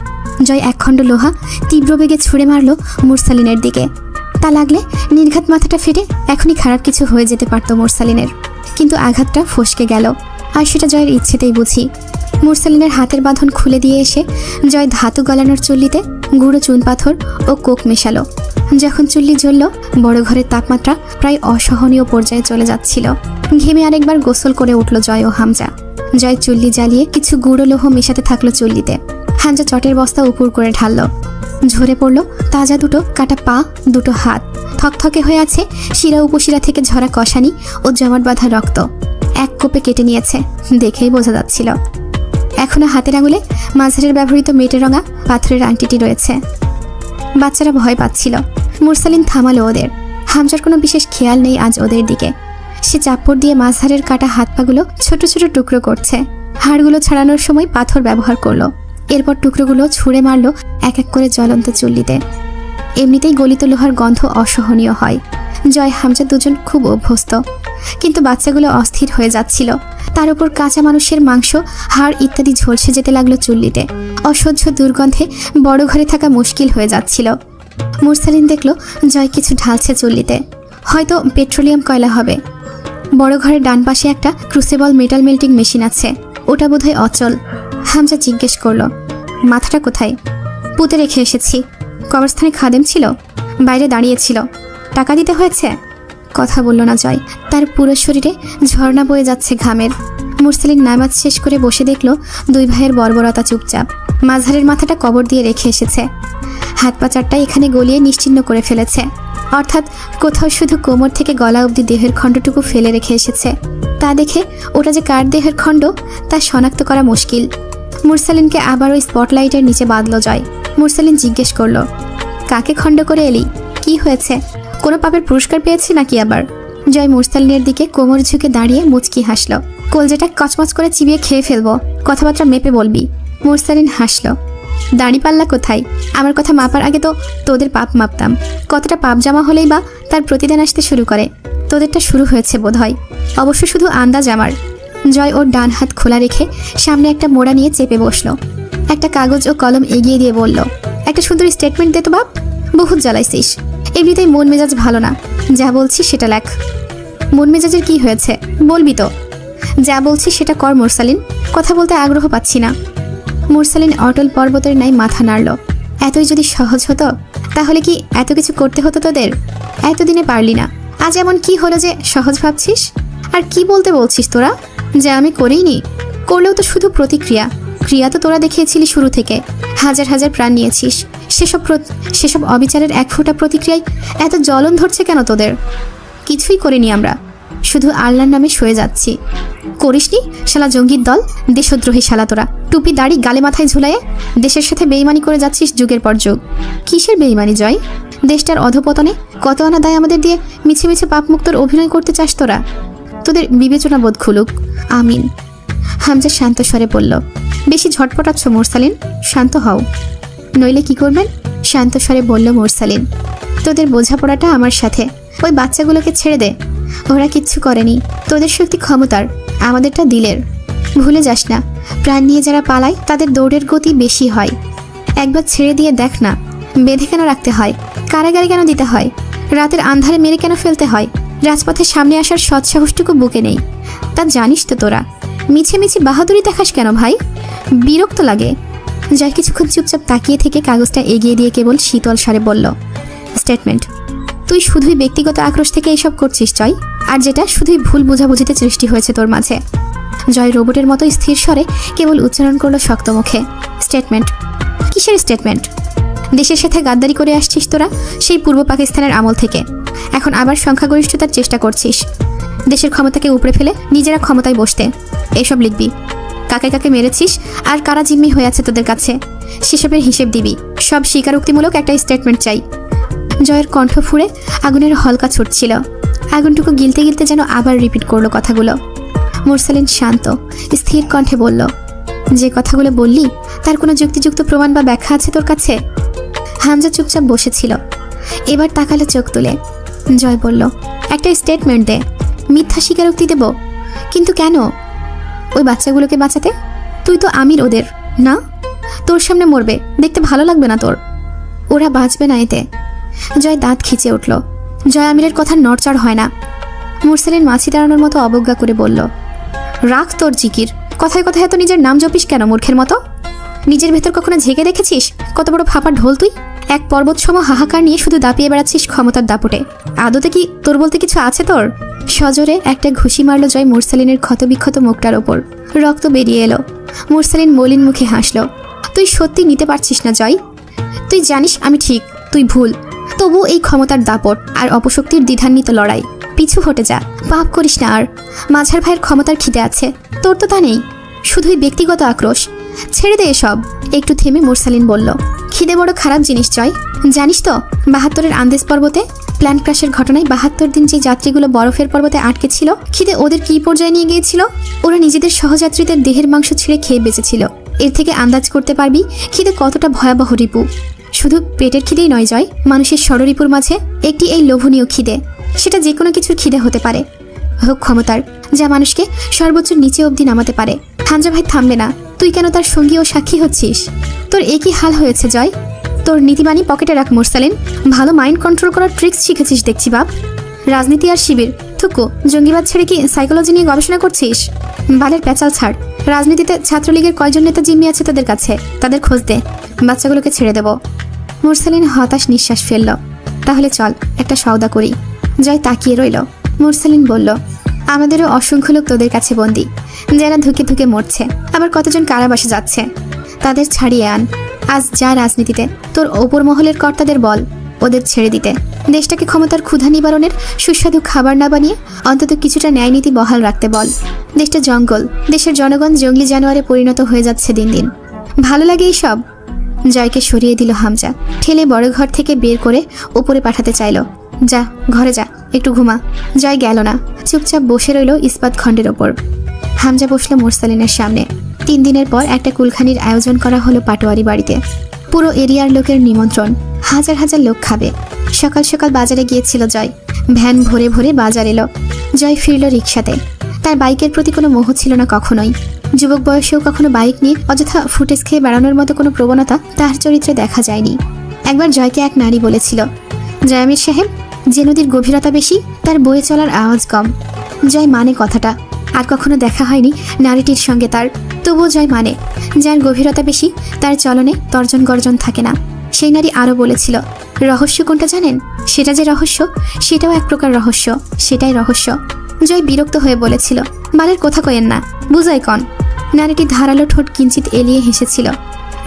জয় একখণ্ড লোহা তীব্র বেগে ছুঁড়ে মারল মুরসালিনের দিকে। তা লাগলে নির্ঘাত মাথাটা ফেটে এখনই খারাপ কিছু হয়ে যেতে পারত মুরসালিনের। কিন্তু আঘাতটা ফসকে গেল, আর সেটা জয়ের ইচ্ছেতেই বুঝি। মুরসালিনের হাতের বাঁধন খুলে দিয়ে এসে জয় ধাতু গলানোর চুল্লিতে গুঁড়ো চুন পাথর ও কোক মেশালো। যখন চুল্লি জ্বলল, বড় ঘরের তাপমাত্রা প্রায় অসহনীয় পর্যায়ে চলে যাচ্ছিল। ঘেমে আরেকবার গোসল করে উঠল জয় ও হামজা। জয় চুল্লি জ্বালিয়ে কিছু গুঁড়ো লৌহ মেশাতে থাকলো চুল্লিতে। হামজা চটের বস্তা উপর করে ঢাললো। ঝরে পড়ল তাজা দুটো কাটা পা, দুটো হাত। থকথকে হয়ে আছে শিরা উপশিরা থেকে ঝরা কষানি ও জমাট বাঁধা রক্ত। এক কোপে কেটে নিয়েছে, দেখেই বোঝা যাচ্ছিল। এখনো হাতের আঙুলে মাঝারের ব্যবহৃত মেটে রঙা পাথরের আংটিটি রয়েছে। বাচ্চারা ভয় পাচ্ছিল। মুরসালিন থামালো ওদের। হামজার কোনো বিশেষ খেয়াল নেই আজ ওদের দিকে। সে চাপড় দিয়ে মাঝারের কাটা হাত পাগুলো ছোট ছোট টুকরো করছে। হাড়গুলো ছাড়ানোর সময় পাথর ব্যবহার করলো। এরপর টুকরোগুলো ছুঁড়ে মারলো এক এক করে জ্বলন্ত চুল্লিতে। এমনিতেই গলিত লোহার গন্ধ অসহনীয় হয়। জয় হামজা দুজন খুব অভ্যস্ত, কিন্তু বাচ্চাগুলো অস্থির হয়ে যাচ্ছিল। তার উপর কাঁচা মানুষের মাংস, হাড় ইত্যাদি ঝলসে যেতে লাগলো চুল্লিতে। অসহ্য দুর্গন্ধে বড় ঘরে থাকা মুশকিল হয়ে যাচ্ছিল। মুরসালিন দেখল জয় কিছু ঢালছে চুল্লিতে, হয়তো পেট্রোলিয়াম কয়লা হবে। বড় ঘরের ডান পাশে একটা ক্রুসেবল মেটাল মেল্টিং মেশিন আছে, ওটা বোধহয় অচল। হামজা জিজ্ঞেস করলো, মাথাটা কোথায়? পুঁতে রেখে এসেছি। কবরস্থানে খাদেম ছিল, বাইরে দাঁড়িয়েছিল। টাকা দিতে হয়েছে? কথা বলল না জয়। তার পুরো শরীরে ঝর্ণা বয়ে যাচ্ছে ঘামের। মুরসালিন নামাজ শেষ করে বসে দেখল দুই ভাইয়ের বর্বরতা চুপচাপ। মাঝারের মাথাটা কবর দিয়ে রেখে এসেছে, হাত পা চারটা এখানে গলিয়ে নিশ্চিহ্ন করে ফেলেছে। অর্থাৎ কোথাও শুধু কোমর থেকে গলা অবধি দেহের খণ্ডটুকু ফেলে রেখে এসেছে। তা দেখে ওটা যে কার দেহের খণ্ড তা শনাক্ত করা মুশকিল। মুরসালিনকে আবার ওই স্পটলাইটের নিচে বাঁধল জয়। মুরসালিন জিজ্ঞেস করলো, কাকে খণ্ড করে এলি? কি হয়েছে? কোনো পাপের পুরস্কার পেয়েছি নাকি আবার? জয় মুরসালিনের দিকে কোমর ঝুঁকে দাঁড়িয়ে মুচকি হাসল। কলজেটা কচমচ করে চিবিয়ে খেয়ে ফেলবো, কথাবার্তা মেপে বলবি। মুরসালিন হাসল। দাড়ি পাল্লা কোথায়? আমার কথা মাপার আগে তো তোদের পাপ মাপতাম। কতটা পাপ জমা হলেই বা তার প্রতিদান আসতে শুরু করে। তোদেরটা শুরু হয়েছে বোধহয়, অবশ্য শুধু আন্দাজ আমার। জয় ওর ডান হাত খোলা রেখে সামনে একটা মোড়া নিয়ে চেপে বসলো। একটা কাগজ ও কলম এগিয়ে দিয়ে বলল, একটা সুন্দর স্টেটমেন্ট দে তো বাপ। বহুত জ্বালাইছিস, এমনিতেই মন মেজাজ ভালো না। যা বলছি সেটা লেখ। মন মেজাজের কি হয়েছে বলবি তো? যা বলছি সেটা কর মুরসালিন, কথা বলতে আগ্রহ পাচ্ছি না। মুরসালিন অটল পর্বতের ন্যায় মাথা নাড়ল। এতই যদি সহজ হতো তাহলে কি এত কিছু করতে হতো তোদের? এতদিনে পারলি না, আজ এমন কি হলো যে সহজ ভাবছিস? আর কি বলতে বলছিস তোরা? যা আমি করিনি, করলেও তো শুধু প্রতিক্রিয়া। ক্রিয়া তো তোরা দেখিয়েছিলি শুরু থেকে, হাজার হাজার প্রাণ নিয়েছিস। সেসব অবিচারের এক ফোঁটা প্রতিক্রিয়ায় এত জ্বলন ধরছে কেন তোদের? কিছুই করিনি আমরা, শুধু আল্লাহর নামে সয়ে যাচ্ছি। করিসনি শালা জঙ্গির দল, দেশদ্রোহী শালা তোরা। টুপি দাড়ি গালে মাথায় ঝুলাইয়ে দেশের সাথে বেইমানি করে যাচ্ছিস যুগের পর যুগ। কিসের বেইমানি জয়? দেশটার অধপতনে কত আনা দায় আমাদের দিয়ে মিছে মিছে পাপমুক্তর অভিনয় করতে চাস তোরা? তোদের বিবেচনা বোধ খুলুক। আমিন। হামজা শান্ত স্বরে বলল, বেশি ঝটপটাচ্ছ মুরসালিন, শান্ত হও। নইলে কি করবেন? শান্ত স্বরে বলল মুরসালিন, তোদের বোঝাপড়াটা আমার সাথে। ওই বাচ্চাগুলোকে ছেড়ে দে, ওরা কিচ্ছু করেনি। তোদের শক্তি ক্ষমতার, আমাদেরটা দিলের। ভুলে যাস না, প্রাণ নিয়ে যারা পালায় তাদের দৌড়ের গতি বেশি হয়। একবার ছেড়ে দিয়ে দেখ না, বেঁধে কেন রাখতে হয়? কারাগারে কেন দিতে হয়? রাতের আন্ধারে মেরে কেন ফেলতে হয়? রাজপথের সামনে আসার সৎসাহসটুকু বুকে নেই, তা জানিস তো তোরা। মিছে মিছে বাহাদুরি দেখাস কেন ভাই? বিরক্ত লাগে। জয় কিছুক্ষণ চুপচাপ তাকিয়ে থেকে কাগজটা এগিয়ে দিয়ে কেবল শীতল স্বরে বলল, স্টেটমেন্ট। তুই শুধুই ব্যক্তিগত আক্রোশ থেকে এইসব করছিস জয়, আর যেটা শুধুই ভুল বোঝাবুঝিতে সৃষ্টি হয়েছে তোর মাঝে। জয় রোবটের মতো স্থির স্বরে কেবল উচ্চারণ করলো শক্ত মুখে, স্টেটমেন্ট। কিসের স্টেটমেন্ট? দেশের সাথে গাদ্দারি করে আসছিস তোরা সেই পূর্ব পাকিস্তানের আমল থেকে। এখন আবার সংখ্যাগরিষ্ঠতার চেষ্টা করছিস, দেশের ক্ষমতাকে উপড়ে ফেলে নিজেরা ক্ষমতায় বসতে। এসব লিখবি, কাকে কাকে মেরেছিস আর কারা জিম্মি হয়ে আছে তোদের কাছে, সেসবের হিসেব দিবি। সব স্বীকারোক্তিমূলক একটা স্টেটমেন্ট চাই। জয়ের কণ্ঠ ফুঁড়ে আগুনের হলকা ছুটছিল। আগুনটুকু গিলতে গিলতে যেন আবার রিপিট করলো কথাগুলো। মুরসালিন শান্ত স্থির কণ্ঠে বলল, যে কথাগুলো বললি তার কোনো যুক্তিযুক্ত প্রমাণ বা ব্যাখ্যা আছে তোর কাছে? হামজা চুপচাপ বসেছিল, এবার তাকালো চোখ তুলে। জয় বলল, একটা স্টেটমেন্ট দে। মিথ্যা স্বীকারোক্তি দেব? কিন্তু কেন? ওই বাচ্চাগুলোকে বাঁচাতে। তুই তো আমির ওদের না? তোর সামনে মরবে, দেখতে ভালো লাগবে না তোর? ওরা বাঁচবে না এতে। জয় দাঁত খিচে উঠল। জয় আমিরের কথা নড়চড় হয় না। মুরসালিন মাছি দাঁড়ানোর মতো অবজ্ঞা করে বলল, রাখ তোর জিকির, কথায় কথায় এত নিজের নাম জপিস কেন মূর্খের মতো? নিজের ভেতর কখনো ঝেঁকে দেখেছিস কত বড় ফাঁপার ঢোল তুই? এক পর্বত সম হাহাকার নিয়ে শুধু দাপিয়ে বেড়াচ্ছিস ক্ষমতার দাপটে। আদতে কি তোর বলতে কিছু আছে তোর? সজোরে একটা ঘুষি মারল জয় মুরসালিনের ক্ষতবিক্ষত মুখটার ওপর। রক্ত বেরিয়ে এলো। মুরসালিন মলিন মুখে হাসল। তুই সত্যি নিতে পারছিস না জয়। তুই জানিস আমি ঠিক, তুই ভুল। তবু এই ক্ষমতার দাপট আর অপশক্তির দ্বিধান্বিত লড়াই। পিছু হটে যা, পাপ করিস না আর। মাঝার ভাইয়ের ক্ষমতার খিদে আছে, তোর তো তা নেই, শুধুই ব্যক্তিগত আক্রোশ। ছেড়ে দে এসব। একটু থেমে মুরসালিন বলল, খিদে বড় খারাপ জিনিস জয়। জানিস তো ৭২-এর আন্দেজ পর্বতে প্ল্যান ক্রাশের ঘটনায় ৭২ দিন যে যাত্রীগুলো বরফের পর্বতে আটকে ছিল, খিদে ওদের কী পর্যায়ে নিয়ে গিয়েছিল? ওরা নিজেদের সহযাত্রীদের দেহের মাংস ছিঁড়ে খেয়ে বেঁচেছিল। এর থেকে আন্দাজ করতে পারবি খিদে কতটা ভয়াবহ রিপু। শুধু পেটের খিদেই নয় জয়, মানুষের ষড়রিপুর মাঝে একটি এই লোভনীয় খিদে। সেটা যে কোনো কিছুর খিদে হতে পারে, হোক ক্ষমতার, যা মানুষকে সর্বোচ্চ নিচে অবধি নামাতে পারে। হামজা ভাই থামবে না, তুই কেন তার সঙ্গী ও সাক্ষী হচ্ছিস? তোর একই হাল হয়েছে জয়। তোর নীতিবাণী পকেটে রাখ মুরসালিন। ভালো মাইন্ড কন্ট্রোল করার ট্রিক্স শিখেছিস দেখছি বাপ। রাজনীতি আর শিবির থুকু, জঙ্গিবাদ ছেড়ে কি সাইকোলজি নিয়ে গবেষণা করছিস? বালের প্যাচাল ছাড়। রাজনীতিতে ছাত্রলীগের কয়জন নেতা জিম্মি আছে তোদের কাছে, তাদের খোঁজ দে। বাচ্চাগুলোকে ছেড়ে দেব। মুরসালিন হতাশ নিঃশ্বাস ফেলল। তাহলে চল একটা সওদা করি। জয় তাকিয়ে রইল। মুরসালিন বলল, আমাদেরও অসংখ্য লোক তোদের কাছে বন্দী, যারা ধুকে ধুকে মরছে, আবার কতজন কারাবাসে যাচ্ছে। তাদের ছাড়িয়ে আন। আজ যা রাজনীতিতে, তোর ওপর মহলের কর্তাদের বল ওদের ছেড়ে দিতে। দেশটাকে ক্ষমতার ক্ষুধা নিবারণের সুস্বাদু খাবার না বানিয়ে অন্তত কিছুটা ন্যায়নীতি বহাল রাখতে বল। দেশটা জঙ্গল, দেশের জনগণ জঙ্গলি জানোয়ারে পরিণত হয়ে যাচ্ছে দিন দিন। ভালো লাগে এইসব? জয়কে সরিয়ে দিল হামজা। ঠেলে বড় ঘর থেকে বের করে উপরে পাঠাতে চাইল। যা, ঘরে যা, একটু ঘুমা। জয় গেল না, চুপচাপ বসে রইল ইস্পাত খণ্ডের ওপর। হামজা বসল মুরসালিনের সামনে। 3 দিনের পর একটা কুলখানির আয়োজন করা হলো পাটোয়ারি বাড়িতে। পুরো এরিয়ার লোকের নিমন্ত্রণ, হাজার হাজার লোক খাবে। সকাল সকাল বাজারে গিয়েছিল জয়। ভ্যান ভরে ভরে বাজার এলো। জয় ফিরল রিকশাতে। তার বাইকের প্রতি কোনো মোহ ছিল না কখনোই। যুবক বয়সেও কখনো বাইক নিয়ে অযথা ফুটেজ খেয়ে বেড়ানোর মতো কোনো প্রবণতা তার চরিত্রে দেখা যায়নি। একবার জয়কে এক নারী বলেছিল, জয়ামির সাহেব, যে নদীর গভীরতা বেশি তার বয়ে চলার আওয়াজ কম। জয় মানে কথাটা। আর কখনো দেখা হয়নি নারীটির সঙ্গে তার, তবুও জয় মানে, যার গভীরতা বেশি তার চলনে তর্জন গর্জন থাকে না। সেই নারী আরও বলেছিল, রহস্য কোনটা জানেন? সেটা যে রহস্য, সেটাও এক প্রকার রহস্য, সেটাই রহস্য। জয় বিরক্ত হয়ে বলেছিল, মালের কথা কয়েন না, বুঝাই কন। নারীটি ধারালো ঠোঁট কিঞ্চিত এলিয়ে হেসেছিল।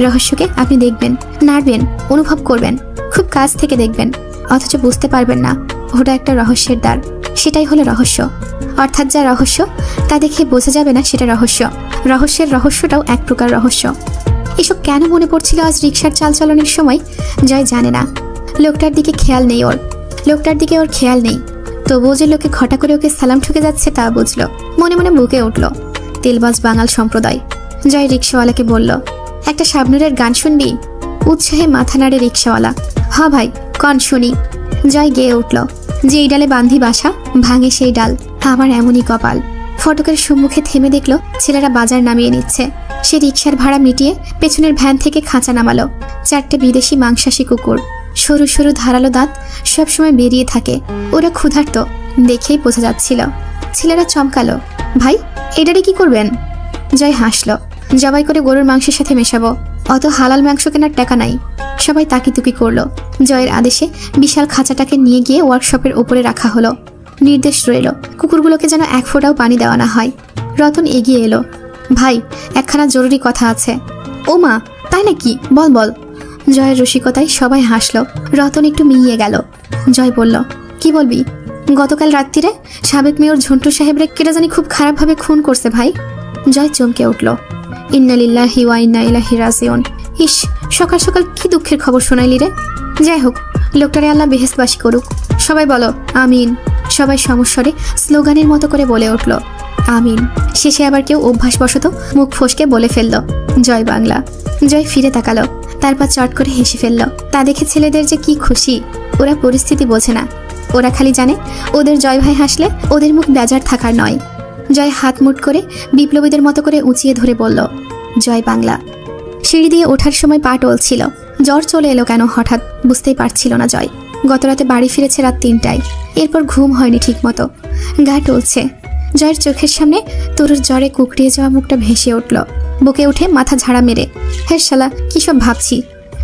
রহস্যকে আপনি দেখবেন, নাড়বেন, অনুভব করবেন, খুব কাছ থেকে দেখবেন, অথচ বুঝতে পারবেন না ওটা একটা রহস্যের দ্বার। সেটাই হলো রহস্য। অর্থাৎ যা রহস্য তা দেখে বোঝা যাবে না সেটা রহস্য। রহস্যের রহস্যটাও এক প্রকার রহস্য। এসব কেন মনে পড়ছিল আজ রিকশার চালচলনের সময় জয় জানে না। লোকটার দিকে খেয়াল নেই ওর, লোকটার দিকে ওর খেয়াল নেই। তবুও যে লোকে ঘটা করে ওকে সালাম ঠুকে যাচ্ছে তা বুঝলো। মনে মনে বুকে উঠল। তেলবাজ বাঙাল সম্প্রদায়। জয় রিকশাওয়ালাকে বলল, একটা শাবনুরের গান শুনবি? উৎসাহে মাথা নাড়ে রিকশাওয়ালা। হ্যাঁ ভাই, কন শুনি। জয় গেয়ে উঠল, যেই ডালে বান্ধি বাসা ভাঙে সেই ডাল, আমার এমনই কপাল। ফটকের সম্মুখে থেমে দেখলো ছেলেরা বাজার নামিয়ে নিচ্ছে। সে রিকশার ভাড়া মিটিয়ে পেছনের ভ্যান থেকে খাঁচা নামালো। 4টে বিদেশি মাংসাশী কুকুর, সরু সরু ধারালো দাঁত সবসময় বেরিয়ে থাকে। ওরা ক্ষুধার্ত, দেখেই বোঝা যাচ্ছিল। ছেলেরা চমকালো, ভাই এটারে কি করবেন? জয় হাসলো, জবাই করে গরুর মাংসের সাথে মেশাবো, অত হালাল মাংস কেনার টাকা নাই। সবাই তাকিতুকি করলো। জয়ের আদেশে বিশাল খাঁচাটাকে নিয়ে গিয়ে ওয়ার্কশপের ওপরে রাখা হলো। নির্দেশ রইল কুকুরগুলোকে যেন এক ফোঁটাও পানি দেওয়া না হয়। রতন এগিয়ে এলো, ভাই একখানা জরুরি কথা আছে। ও মা, তাই নাকি? বল বল। জয়ের রসিকতায় সবাই হাসলো। রতন একটু মিইয়ে গেল। জয় বলল, কি বলবি? গতকাল রাত্রিরে সাবেক মেয়র ঝন্টু সাহেবরে কেটা জানি খুব খারাপভাবে খুন করছে ভাই। জয় চমকে উঠল, ইন্না লিল্লাহি ওয়া ইন্না ইলাইহি রাজিউন। ইস, সকাল সকাল কি দুঃখের খবর শোনাইলি রে। যাই হোক, লোকটারে আল্লাহ বেহেশতবাসী করুক। সবাই বলো আমিন। সবাই সমস্বরে স্লোগানের মতো করে বলে উঠল, আমিন। শেষে আবার কেউ অভ্যাসবশত মুখ ফসকে বলে ফেলল, জয় বাংলা। জয় ফিরে তাকালো, তারপর চট করে হেসে ফেলল। তা দেখে ছেলেদের যে কি খুশি। ওরা পরিস্থিতি বোঝে না, ওরা খালি জানে ওদের জয় ভাই হাসলে ওদের মুখ বেজার থাকার নয়। জয় হাত মুট করে বিপ্লবীদের মতো করে উঁচিয়ে ধরে বলল, জয় বাংলা। সিঁড়ি দিয়ে ওঠার সময় পা টলছিল। জ্বর চলে এলো কেন হঠাৎ বুঝতেই পারছিল না জয়। গতরাতে বাড়ি ফিরেছে রাত 3টায়। এরপর ঘুম হয়নি ঠিক মতো, গা টলছে। জয়ের চোখের সামনে তরুর জ্বরে কুকড়িয়ে যাওয়া মুখটা ভেসে উঠল। বুকে উঠে মাথা ঝাড়া মেরে, হের শালা কি সব ভাবছি।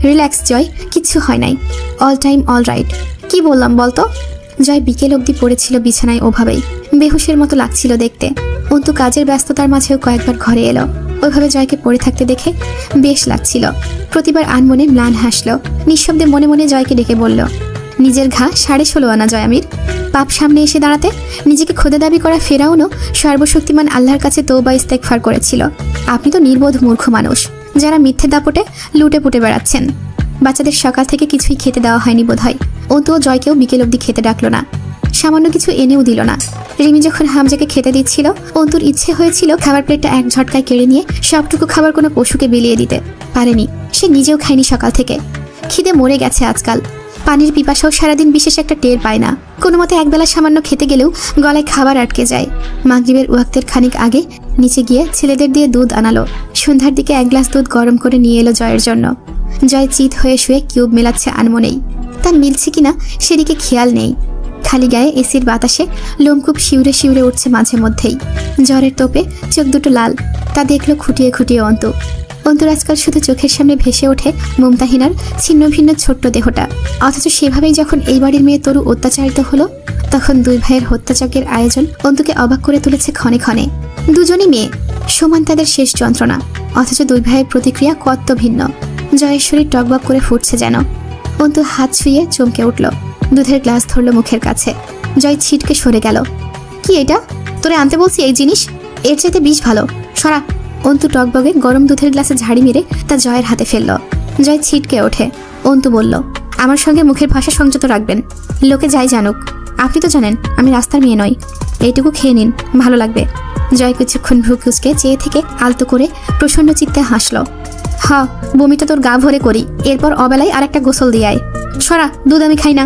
রিল্যাক্স জয়, কিচ্ছু হয় নাই, অল টাইম অল রাইট। কি বললাম বলতো? জয় বিকেল অবধি পড়েছিল বিছানায় ওভাবেই, বেহুশের মতো লাগছিল দেখতে। অন্তু কাজের ব্যস্ততার মাঝেও কয়েকবার ঘরে এলো। ওইভাবে জয়কে পড়ে থাকতে দেখে বেশ লাগছিল। প্রতিবার আনমনে ম্লান হাসলো। নিঃশব্দে মনে মনে জয়কে ডেকে বলল, নিজের ঘা 16.5 আনা জয়ামির। পাপ সামনে এসে দাঁড়াতে নিজেকে খোদা দাবি করা ফেরাউনও সর্বশক্তিমান আল্লাহর কাছে তওবা ইস্তেগফার করেছিল। আপনি তো নির্বোধ মূর্খ মানুষ, যারা মিথ্যে দাপটে লুটে পুটে বেড়াচ্ছেন। বাচ্চাদের সকাল থেকে কিছুই খেতে দেওয়া হয়নি বোধহয়। অন্তুও জয়কেও বিকেল অবধি খেতে ডাকলো না, সামান্য কিছু এনেও দিল না। রিমি যখন হামজাকে খেতে দিচ্ছিল, অন্তুর ইচ্ছে হয়েছিল খাবার প্লেটটা এক ঝটকায় কেড়ে নিয়ে সবটুকু খাবার কোনো পশুকে বিলিয়ে দিতে, পারেনি। সে নিজেও খায়নি সকাল থেকে, খিদে মরে গেছে আজকাল। পানির পিপাসাও সারাদিন বিশেষ একটা টের পায় না। কোনো মতে একবেলা সামান্য খেতে গেলেও গলায় খাবার আটকে যায়। মাগরিবের ওয়াক্তের খানিক আগে নিচে গিয়ে ছেলেদের দিয়ে দুধ আনালো। সন্ধ্যার দিকে 1 গ্লাস দুধ গরম করে নিয়ে এলো জয়ের জন্য। জয় চিত হয়ে শুয়ে কিউব মেলাচ্ছে আনমনেই। তার মিলছে কিনা সেদিকে খেয়াল নেই। খালি গায়ে এসির বাতাসে লোমকূপ শিউরে শিউরে উঠছে মাঝে মধ্যেই। জ্বরের তোপে চোখ দুটো লাল, তা দেখলো খুঁটিয়ে খুঁটিয়ে অন্তু। অন্তুর আজকাল শুধু চোখের সামনে ভেসে ওঠে মুমতাহিনার ছিন্ন ভিন্ন ছোট্ট দেহটা। অথচ সেভাবেই যখন এই বাড়ির মেয়ে তরু অত্যাচারিত হলো, তখন দুই ভাইয়ের হত্যাযজ্ঞের আয়োজন অন্তুকে অবাক করে তুলেছে ক্ষণে ক্ষণে। দুজনই মেয়ে, সমান তাদের শেষ যন্ত্রণা, অথচ দুই ভাইয়ের প্রতিক্রিয়া কত ভিন্ন। জয়ের শরীর টকবক করে ফুটছে যেন। অন্তু হাত ছুঁয়ে চমকে উঠল, দুধের গ্লাস ধরল মুখের কাছে। জয় ছিটকে সরে গেল। কি এটা? তোরে আনতে বলছি এই জিনিস? এর চাইতে বিষ ভালো, সরা। অন্তু টকবগে গরম দুধের গ্লাসে ঝাড়ি মেরে তা জয়ের হাতে ফেলল। জয় ছিটকে ওঠে। অন্তু বলল, আমার সঙ্গে মুখের ভাষা সংযত রাখবেন, লোকে যাই জানুক। আপনি তো জানেন আমি রাস্তার মেয়ে নই, এইটুকু খেয়ে নিন, ভালো লাগবে। জয় কিছুক্ষণ ভ্রু কুঁচকে চেয়ে থেকে আলতো করে প্রসন্ন চিত্তে হাসল। হ, বমিটা তোর গা ভরে করি, এরপর অবেলায় আর একটা গোসল দিয়ে আয়। সরা, দুধ আমি খাই না।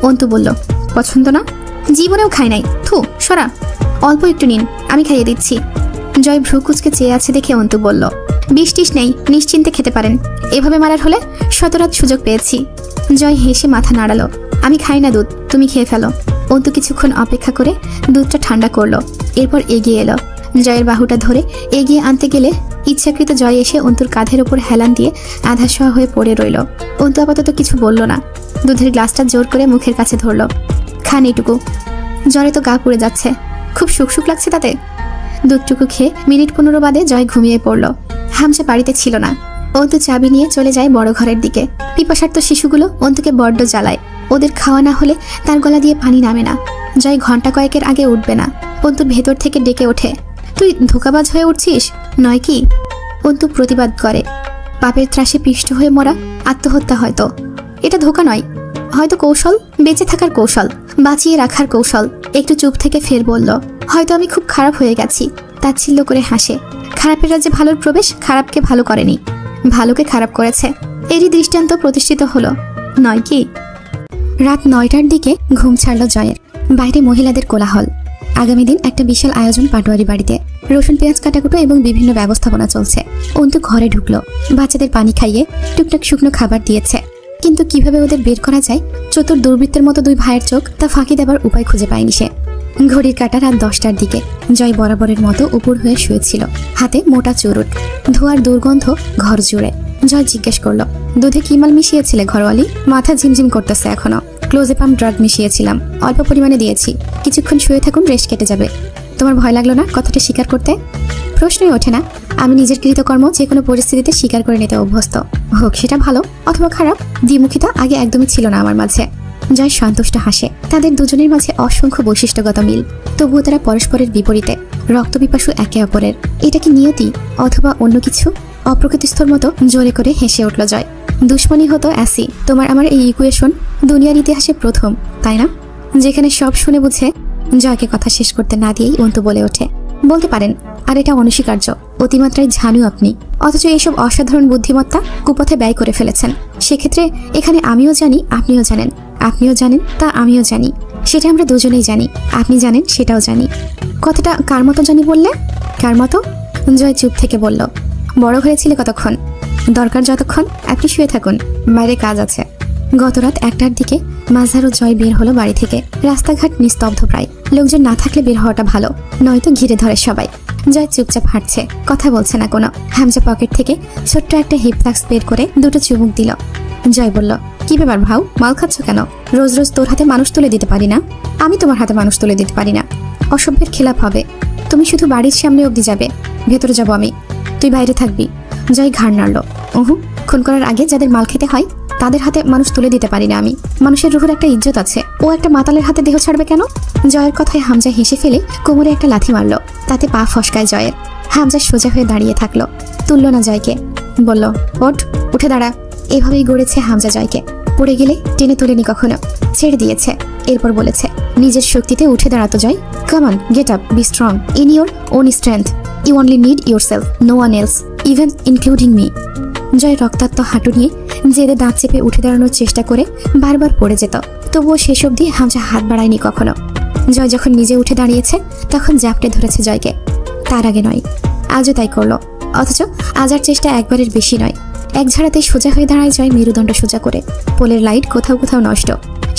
অন্তু বলল, পছন্দ না? জীবনেও খাই নাই, থু, সরা। অল্প একটু নিন, আমি খাইয়ে দিচ্ছি। জয় ভ্রু কুঁচকে চেয়ে আছে দেখে অন্তু বলল, বিষ টিস নেই, নিশ্চিন্তে খেতে পারেন। এভাবে মারার হলে শতরাত সুযোগ পেয়েছি। জয় হেসে মাথা নাড়ালো। আমি খাই না দুধ, তুমি খেয়ে ফেলো। অন্তু কিছুক্ষণ অপেক্ষা করে দুধটা ঠান্ডা করলো, এরপর এগিয়ে এলো। জয়ের বাহুটা ধরে এগিয়ে আনতে গেলে ইচ্ছাকৃত জয় এসে অন্তুর কাঁধের ওপর হেলান দিয়ে আধাশোয়া হয়ে পড়ে রইল। অন্তু আপাতত কিছু বলল না, দুধের গ্লাসটা জোর করে মুখের কাছে ধরল। খান এইটুকু, জ্বরে তো গা পুড়ে যাচ্ছে, খুব সুখ লাগছে তাতে। দুধটুকু খেয়ে মিনিট 15 বাদে জয় ঘুমিয়ে পড়ল। হামজা বাড়িতে ছিল না। অন্তু চাবি নিয়ে চলে যায় বড় ঘরের দিকে। পিপাসার্ত শিশুগুলো অন্তুকে বড্ড জ্বালায়, ওদের খাওয়া না হলে তার গলা দিয়ে পানি নামে না। জয় ঘন্টা কয়েকের আগে উঠবে না। অন্তুর ভেতর থেকে ডেকে ওঠে, তুই ধোঁকাবাজ হয়ে উঠছিস নয় কি? অন্তু প্রতিবাদ করে, পাপের ত্রাসে পিষ্ট হয়ে মরা আত্মহত্যা হয়তো। এটা ধোঁকা নয়, হয়তো কৌশল, বেঁচে থাকার কৌশল, বাঁচিয়ে রাখার কৌশল। একটু চুপ থেকে ফের বলল, হয়তো আমি খুব খারাপ হয়ে গেছি। তাচ্ছিল্য করে হাসে। খারাপের রাজ্যে ভালোর প্রবেশ খারাপকে ভালো করেনি, ভালোকে খারাপ করেছে। এরই দৃষ্টান্ত প্রতিষ্ঠিত হলো নয় কি? রাত 9টার দিকে ঘুম ছাড়ল জয়ের। বাইরে মহিলাদের কোলাহল। আগামী দিন একটা বিশাল আয়োজন পাটোয়ারি বাড়িতে। রসুন পেঁয়াজ কাটাকুটো এবং বিভিন্ন ব্যবস্থাপনা চলছে। অন্তু ঘরে ঢুকলো। বাচ্চাদের পানি খাইয়ে টুকটাক শুকনো খাবার দিয়েছে, কিন্তু কিভাবে ওদের বের করা যায় চতুর দুর্বৃত্তের মতো দুই ভাইয়ের চোখ তা ফাঁকি দেবার উপায় খুঁজে পায়নি সে। ঘড়ির কাঁটা রাত 10টার দিকে। জয় বরাবরের মতো উপর হয়ে শুয়েছিল, হাতে মোটা চুরুট, ধোয়ার দুর্গন্ধ ঘর জুড়ে। জয় জিজ্ঞেস করলো, দুধে কি মাল মিশিয়েছিলে ঘরওয়ালি? মাথা ঝিমঝিম করতেছে এখনো। ক্লোজেপাম ড্রাগ মিশিয়েছিলাম, অল্প পরিমাণে দিয়েছি। কিছুক্ষণ শুয়ে থাকুন, রেস্ট কেটে যাবে। তোমার ভয় লাগলো না কথাটা স্বীকার করতে? প্রশ্নই ওঠে না। আমি নিজের কৃতকর্ম যে কোনো পরিস্থিতিতে স্বীকার করে নিতে অভ্যস্ত, হোক সেটা ভালো অথবা খারাপ। দ্বিমুখিতা আগে একদমই ছিল না আমার মাঝে। জয় সন্তুষ্ট হাসে। তাদের দুজনের মাঝে অসংখ্য বৈশিষ্ট্যগত মিল, তবুও তারা পরস্পরের বিপরীতে, রক্তপিপাসু একে অপরের। এটা কি নিয়তি অথবা অন্য কিছু? অপ্রকৃতিস্থর মতো জোরে করে হেসে উঠল জয়। দুশ্মনী হতো অ্যাসি, তোমার আমার এই ইকুয়েশন দুনিয়ার ইতিহাসে প্রথম, তাই না? যেখানে সব শুনে বুঝে জয়কে কথা শেষ করতে না দিয়েই অন্তু বলে ওঠে, বলতে পারেন, আর এটা অনস্বীকার্য, অতিমাত্রায় ঝানু আপনি। অথচ এইসব অসাধারণ বুদ্ধিমত্তা কুপথে ব্যয় করে ফেলেছেন। সেক্ষেত্রে এখানে আমিও জানি, আপনিও জানেন, আপনিও জানেন তা আমিও জানি, সেটা আমরা দুজনেই জানি। আপনি জানেন সেটাও জানি। কতটা কার মতো জানি বললে? কার মতো? জয় চুপ থেকে বলল, বড় ঘরে ছিলে কতক্ষণ? দরকার যতক্ষণ। আপনি শুয়ে থাকুন, বাইরে কাজ আছে। গতরাত 1টার দিকে মাঝার ও জয় বের হলো বাড়ি থেকে। রাস্তাঘাট নিস্তব্ধ প্রায়। লোকজন না থাকলে বের হওয়াটা ভালো, নয়তো ঘিরে ধরে সবাই। জয় চুপচাপ হাঁটছে, কথা বলছে না কোনো। হামজা পকেট থেকে ছোট্ট একটা হিপ ফ্লাক্স বের করে 2টো চুমুক দিল। জয় বলল, কি ব্যাপার ভাউ, মাল খাচ্ছ কেন? রোজ রোজ তোর হাতে মানুষ তুলে দিতে পারি না? আমি তোমার হাতে মানুষ তুলে দিতে পারি না। অসভ্যের খেলাপ হবে। তুমি শুধু বাড়ির সামনে অবধি যাবে, ভেতরে যাবো আমি, তুই বাইরে থাকবি। জয় ঘাড় নাড়ল। খুন করার আগে যাদের মাল খেতে হয় তাদের হাতে মানুষ তুলে দিতে পারি না আমি। মানুষের রুহুর একটা ইজ্জত আছে, ও একটা মাতালের হাতে দেহ ছাড়বে কেন? জয়ের কথায় হামজা হেসে ফেলে কোমরে একটা লাথি মারল। তাতে পা ফসকায় জয়ের। হামজা সোজা হয়ে দাঁড়িয়ে থাকলো, তুলল না জয়কে। বলল, ওঠ, উঠে দাঁড়া। এভাবেই গড়েছে হামজা জয়কে। পড়ে গেলে টেনে তোলেনি কখনো, ছেড়ে দিয়েছে। এরপর বলেছে, নিজের শক্তিতে উঠে দাঁড়াতো Joy. Come on, get up, be strong in your own strength. You only need your self, no one else, even including me. Joy রক্তাক্ত হাঁটু নিয়ে জেদে দাঁত চেপে উঠে দাঁড়ানোর চেষ্টা করে বারবার পড়ে যেত, তবুও শেষ অবধি হামজা হাত বাড়ায়নি কখনো। জয় যখন নিজে উঠে দাঁড়িয়েছে তখন জাপটে ধরেছে জয়কে। তার আগে নয়, আজও তাই করলো। অথচ আজ আর চেষ্টা একবারের বেশি নয়। এক ঝাড়াতেই সোজা হয়ে দাঁড়ায় জয়, মেরুদণ্ড সোজা করে। পোলের লাইট কোথাও কোথাও নষ্ট,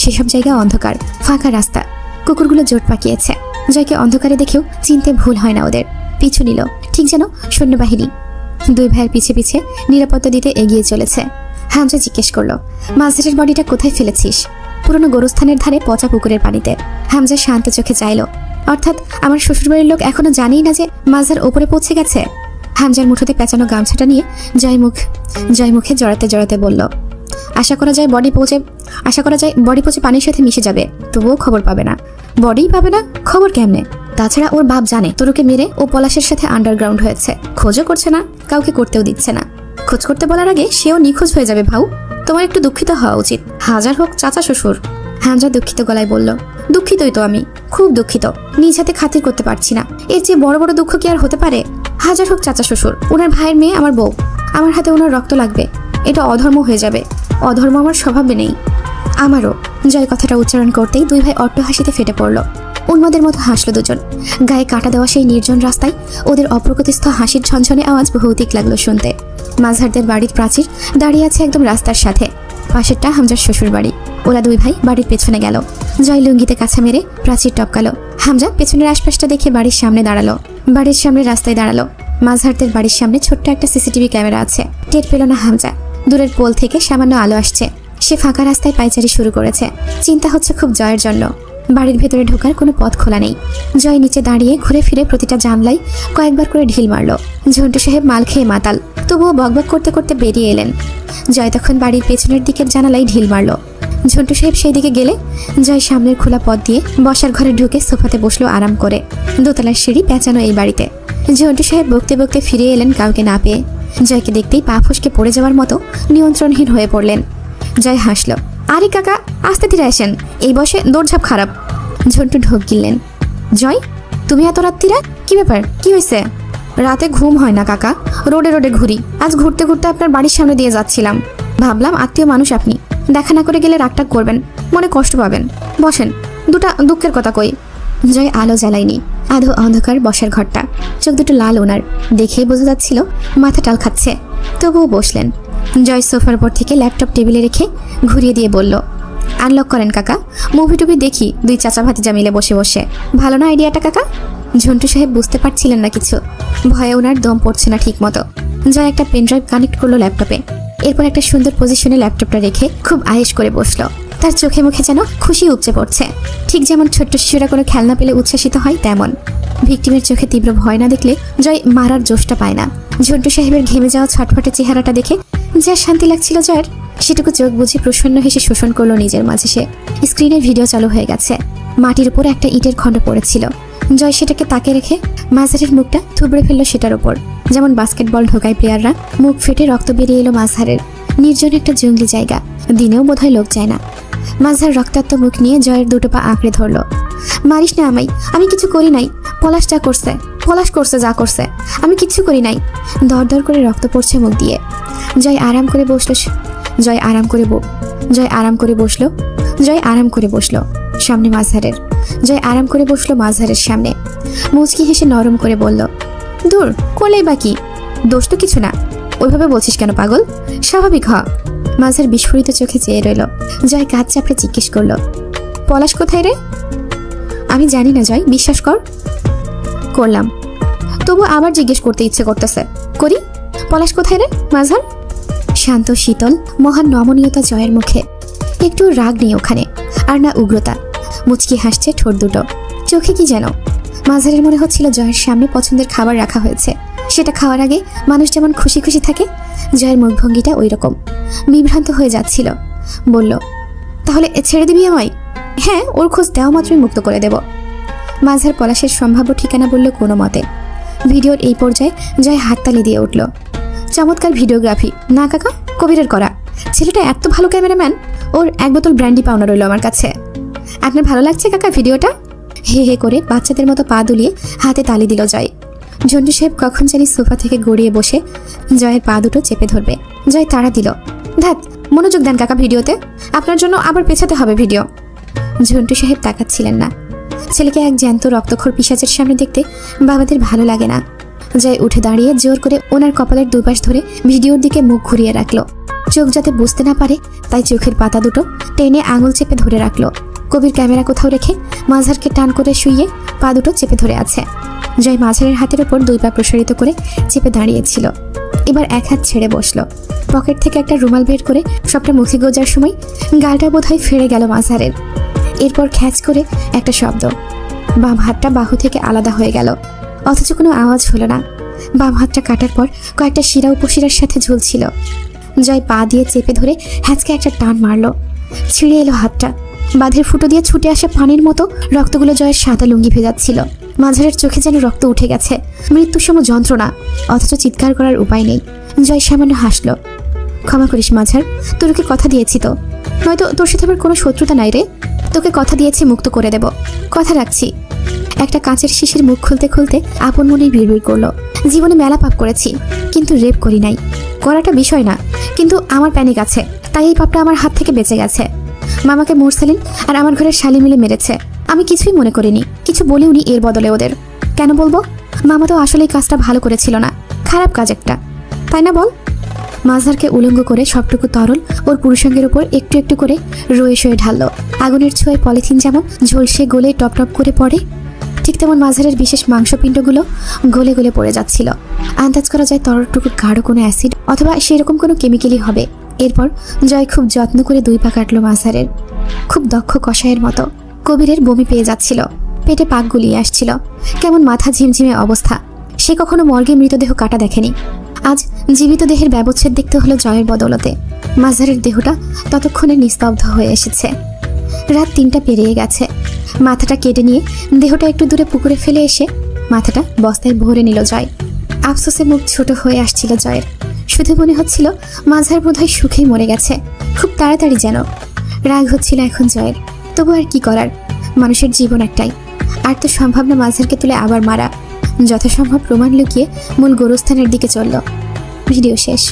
সেসব জায়গা অন্ধকার, ফাঁকা রাস্তা। কুকুরগুলো জোট পাকিয়েছে। জয়কে অন্ধকারে দেখেও চিনতে ভুল হয় না ওদের। পিছু নিল, ঠিক যেন সৈন্যবাহিনী। দুই ভাইয়ের পিছে পিছে নিরাপত্তা দিতে এগিয়ে চলেছে। হামজা জিজ্ঞেস করলো, মাঝের বডিটা কোথায় ফেলেছিস? পুরনো গোরস্থানের ধারে পচা পুকুরের পানিতে। হামজা শান্ত চোখে চাইল, অর্থাৎ আমার শ্বশুরবাড়ির লোক এখনো জানেই না যে মাঝার ওপরে পৌঁছে গেছে। হামজার মুঠোতে পেঁচানো গামছাটা নিয়ে জয় মুখে জড়াতে জড়াতে বলল, আশা করা যায় বডি পচে পানির সাথে মিশে যাবে, তবুও খবর পাবে না। বডিই পাবে না, খবর কেমনে? তাছাড়া ওর বাপ জানে তরুকে মেরে ও পলাশের সাথে আন্ডারগ্রাউন্ড হয়েছে। খোঁজও করছে না, কাউকে করতেও দিচ্ছে না। খোঁজ করতে বলার আগে সেও নিখোঁজ হয়ে যাবে। ভাউ, তোমার একটু দুঃখিত হওয়া উচিত, হাজার হোক চাচা শ্বশুর। হামজা দুঃখিত গলায় বলল, দুঃখিতই তো আমি, খুব দুঃখিত। নিজ হাতে খাতির করতে পারছি না। এর চেয়ে বড় বড় দুঃখ কি আর হতে পারে? হাজার হোক চাচা শ্বশুর, ওনার ভাইয়ের মেয়ে আমার বউ, আমার হাতে ওনার রক্ত লাগবে, এটা অধর্ম হয়ে যাবে। অধর্ম আমার স্বভাবে নেই। আমারও। জয় কথাটা উচ্চারণ করতেই দুই ভাই অট্ট হাসিতে ফেটে পড়ল। উন্মাদের মতো হাসলো দুজন। গায়ে কাটা দেওয়া সেই নির্জন রাস্তায় ওদের অপ্রকৃতিস্থ হাসির ঝনঝনে আওয়াজ ভৌতিক লাগলো শুনতে। মাঝহারদের বাড়ির প্রাচীর দাঁড়িয়ে আছে একদম রাস্তার সাথে। পাশেরটা হামজার শ্বশুর বাড়ি। ওরা দুই ভাই বাড়ির পেছনে গেল। জয় লুঙ্গিতে কাছা মেরে প্রাচীর টপকালো। হামজা পেছনের আশপাশটা দেখে বাড়ির সামনে দাঁড়ালো। বাড়ির সামনে রাস্তায় দাঁড়ালো। মাঝহারদের বাড়ির সামনে ছোট্ট একটা সিসিটিভি ক্যামেরা আছে। টের পেল না হামজা। দূরের পোল থেকে সামান্য আলো আসছে। সে ফাঁকা রাস্তায় পায়চারি শুরু করেছে। চিন্তা হচ্ছে খুব জয়ের জন্য। বাড়ির ভেতরে ঢোকার কোনো পথ খোলা নেই। জয় নিচে দাঁড়িয়ে ঘুরে ফিরে প্রতিটা জানলায় কয়েকবার করে ঢিল মারল। ঝন্টু সাহেব মাল খেয়ে মাতাল, তবুও বকবক করতে করতে বেরিয়ে এলেন। জয় তখন বাড়ির পেছনের দিকের জানালায় ঢিল মারল। ঝন্টু সাহেব সেই দিকে গেলে জয় সামনের খোলা পথ দিয়ে বসার ঘরে ঢুকে সোফাতে বসলো আরাম করে। দোতলার সিঁড়ি পেঁচানো এই বাড়িতে। ঝন্টু সাহেব বকতে বকতে ফিরে এলেন কাউকে না পেয়ে। জয়কে দেখতেই পা ফসকে পড়ে যাওয়ার মতো নিয়ন্ত্রণহীন হয়ে পড়লেন। জয় হাসল, আরে কাকা, আস্তে ধীরে আসেন, এই বয়সে দৌড়ঝাঁপ খারাপ। ঝন্টু ঢোক গিললেন। জয়, তুমি এত রাত্রিরা? কি ব্যাপার, কি হয়েছে? রাতে ঘুম হয় না কাকা, রোডে রোডে ঘুরি। আজ ঘুরতে ঘুরতে আপনার বাড়ির সামনে দিয়ে যাচ্ছিলাম, ভাবলাম আত্মীয় মানুষ আপনি, দেখা না করে গেলে রাগটাগ করবেন, মনে কষ্ট পাবেন। বসেন, দুটা দুঃখের কথা কই। জয় আলো জ্বালায়নি। আধো অন্ধকার বসার ঘরটা। চোখ দুটো লাল ওনার, দেখেই বোঝা যাচ্ছিল মাথা টাল খাচ্ছে। তবুও বসলেন। জয় সোফার উপর থেকে ল্যাপটপ টেবিলে রেখে ঘুরিয়ে দিয়ে বলল, আনলক করেন কাকা, মুভি টুভি দেখি দুই চাচা ভাতিজা মিলে বসে বসে। ভালো না আইডিয়াটা কাকা? ঝন্টু সাহেব বুঝতে পারছিলেন না কিছু। ভয়ে ওনার দম পড়ছে না ঠিক মতো। জয় একটা পেনড্রাইভ কানেক্ট করলো ল্যাপটপে। এরপর একটা সুন্দর পজিশনে ল্যাপটপটা রেখে খুব আয়েশ করে বসলো। তার চোখে মুখে যেন খুশি উপচে পড়ছে, ঠিক যেমন ছোট্ট শিশুরা কোনো খেলনা পেলে উচ্ছ্বাসিত হয় তেমন। ভিকটিমের চোখে তীব্র ভয় না দেখলে জয় মারার জোশটা পায় না। ঝন্টু সাহেবের ঘেমে যাওয়া ছটফটে চেহারাটা দেখে যা শান্তি লাগছিল জয়ের, সেটুকু চোখ বুঝে প্রসন্ন হেসে শোষণ করলো নিজের মাঝে সে। স্ক্রিনে ভিডিও চালু হয়ে গেছে। মাটির উপর একটা ইটের খণ্ড পড়েছিল। জয় সেটাকে তাকে রেখে মাঝহারের মুখটা থুবড়ে ফেললো সেটার উপর। যেমন বাস্কেটবল ঢোকায় প্লেয়াররা, মুখ ফেটে রক্ত বেরিয়ে এলো মাঝহারের। নির্জন একটা জঙ্গলি জায়গা, দিনেও বোধহয় লোক যায় না। মাঝহার রক্তাক্ত মুখ নিয়ে জয়ের দুটো পা আঁকড়ে ধরলো। মারিস না আমায়, আমি কিছু করি নাই। পলাশ করছে যা করছে, আমি কিচ্ছু করি নাই। দর দর করে রক্ত পড়ছে মুখ দিয়ে। জয় আরাম করে বসলো সামনে মাঝহারের। জয় আরাম করে বসলো মাঝহারের সামনে। মুচকি হেসে নরম করে বলল, দূর করলেই বাকি, দোষ তো কিছু না। ওইভাবে বলছিস কেন পাগল? স্বাভাবিক হ। মাঝহার বিস্ফোরিত চোখে চেয়ে রইল। জয় কাঁধ চাপড়ে জিজ্ঞেস করলো, পলাশ কোথায় রে? আমি জানি না জয়, বিশ্বাস কর। করলাম, তবু আবার জিজ্ঞেস করতে ইচ্ছে করতেছে। করি, পলাশ কোথায় রে মাঝহার? শান্ত শীতল মহান নমনীয়তা জয়ের মুখে। একটু রাগ নেই ওখানে, আর না উগ্রতা। মুচকি হাসছে ঠোঁট দুটো, চোখে কি যেন। মাঝহারের মনে হচ্ছিল জয়ের সামনে পছন্দের খাবার রাখা হয়েছে, সেটা খাওয়ার আগে মানুষ যেমন খুশি খুশি থাকে, জয়ের মুখভঙ্গিটা ওই রকম। বিভ্রান্ত হয়ে যাচ্ছিল। বলল, তাহলে ছেড়ে দিবি আমায়? হ্যাঁ, ওর খোঁজ দেওয়া মাত্রই মুক্ত করে দেব। মাঝহার পলাশের সম্ভাব্য ঠিকানা বলল কোনো মতে। ভিডিওর এই পর্যায়ে জয় হাততালি দিয়ে উঠল। চমৎকার ভিডিওগ্রাফি না কাকা, কবিরের করা। ছেলেটা এত ভালো ক্যামেরাম্যান, ওর এক বোতল ব্র্যান্ডি পাওনা রইল আমার কাছে। আপনার ভালো লাগছে কাকা ভিডিওটা? হে হে করে বাচ্চাদের মতো পা দুলিয়ে হাতে তালি দিল জয়। ঝন্টু সাহেব কখন জানি সোফা থেকে গড়িয়ে বসে জয়ের পা দুটো চেপে ধরবে। জয় তাড়া দিল, ধ্যাত, মনোযোগ দেন কাকা ভিডিওতে, আপনার জন্য আবার পেছাতে হবে ভিডিও। ঝন্টু সাহেব তাকাচ্ছিলেন না। ছেলেকে এক জ্যান্ত রক্তখোর পিশাচের সামনে দেখতে বাবাদের ভালো লাগে না। জয় উঠে দাঁড়িয়ে জোর করে ওনার কপালের দুপাশ ধরে ভিডিওর দিকে মুখ ঘুরিয়ে রাখলো। চোখ যাতে বুঝতে না পারে তাই চোখের পাতা দুটো টেনে আঙুল চেপে ধরে রাখলো। কবির ক্যামেরা কোথাও রেখে মাঝহারকে টান করে শুইয়ে পা দুটো চেপে ধরে আছে। জয় মাঝহারের হাতের ওপর দুই পা প্রসারিত করে চেপে দাঁড়িয়েছিল। এবার এক হাত ছেড়ে বসলো। পকেট থেকে একটা রুমাল বের করে সবটা মুখে গোজার সময় গালটা বোধহয় ফেরে গেল মাঝারের। এরপর খ্যাচ করে একটা শব্দ, বাম হাতটা বাহু থেকে আলাদা হয়ে গেল, অথচ কোনো আওয়াজ হলো না। বাম হাতটা কাটার পর কয়েকটা শিরা উপশিরার সাথে ঝুলছিল। জয় পা দিয়ে চেপে ধরে হ্যাঁচকে একটা টান মারলো, ছিঁড়ে এলো হাতটা। বাঁধের ফুটো দিয়ে ছুটে আসা পানির মতো রক্তগুলো জয়ের সাদা লুঙ্গি ভেজাচ্ছিল। মাঝারের চোখে যেন রক্ত উঠে গেছে, মৃত্যুর সম যন্ত্রণা, অথচ চিৎকার করার উপায় নেই। জয় সামান্য হাসলো। ক্ষমা করিস মাঝার, তোকে কথা দিয়েছি তো, নয়তো তোর সাথে আমার কোনো শত্রুতা নাই রে। তোকে কথা দিয়েছি মুক্ত করে দেব, কথা রাখছি। একটা কাঁচের শিশির মুখ খুলতে খুলতে আপন মনেই বিড়বিড় করলো, জীবনে মেলা পাপ করেছি, কিন্তু রেপ করি নাই। করাটা বিষয় না, কিন্তু আমার প্যানিক আছে, তাই এই পাপটা আমার হাত থেকে বেঁচে গেছে। মামাকে মুরসালিন আর আমার ঘরের শালি মিলে মেরেছে, আমি কিছুই মনে করিনি, কিছু বলিওনি এর বদলে ওদের। কেন বলবো? মামা তো আসলে এই কাজটা ভালো করেছিল না, খারাপ কাজ একটা, তাই না বল? মাঝারকে উলঙ্গ করে সবটুকু তরল ওর পুরুষাঙ্গের উপর একটু একটু করে রয়ে শয়ে ঢাললো। আগুনের ছোঁয়ায় পলিথিন যেমন ঝলসে গলে টপ টপ করে পড়ে, ঠিক তেমন মাঝারের বিশেষ মাংসপিণ্ডগুলো গলে গলে পড়ে যাচ্ছিল। আন্দাজ করা যায় তরলটুকু গাঢ় কোনো অ্যাসিড অথবা সেরকম কোনো কেমিক্যালই হবে। এরপর জয় খুব যত্ন করে 2 পা কাটলো মাঝারের, খুব দক্ষ কষায়ের মতো। কবিরের বমি পেয়ে যাচ্ছিল, পেটে পাক গুলিয়ে আসছিল, কেমন মাথা ঝিমঝিমে অবস্থা। সে কখনো মর্গে মৃতদেহ কাটা দেখেনি, আজ জীবিত দেহের ব্যবচ্ছেদ দেখতে হলো জয়ের বদলতে। মাঝারের দেহটা ততক্ষণে নিস্তব্ধ হয়ে এসেছে। রাত 3টা পেরিয়ে গেছে। মাথাটা কেটে নিয়ে দেহটা একটু দূরে পুকুরে ফেলে এসে মাথাটা বস্তায় ভরে নিল জয়। আফসোসে মুখ ছোট হয়ে আসছিল জয়ের, শুধু মনে হচ্ছিল মাঝার বোধহয় সুখেই মরে গেছে, খুব তাড়াতাড়ি যেন। রাগ হচ্ছিল এখন জয়ের, তবু আর কি করার, মানুষের জীবন একটাই, আর তো সম্ভব না মাঝারকে তুলে আবার মারা। যথাসম্ভব প্রমাণ লুকিয়ে মূল গোরস্থানের দিকে চলল। ভিডিও শেষ।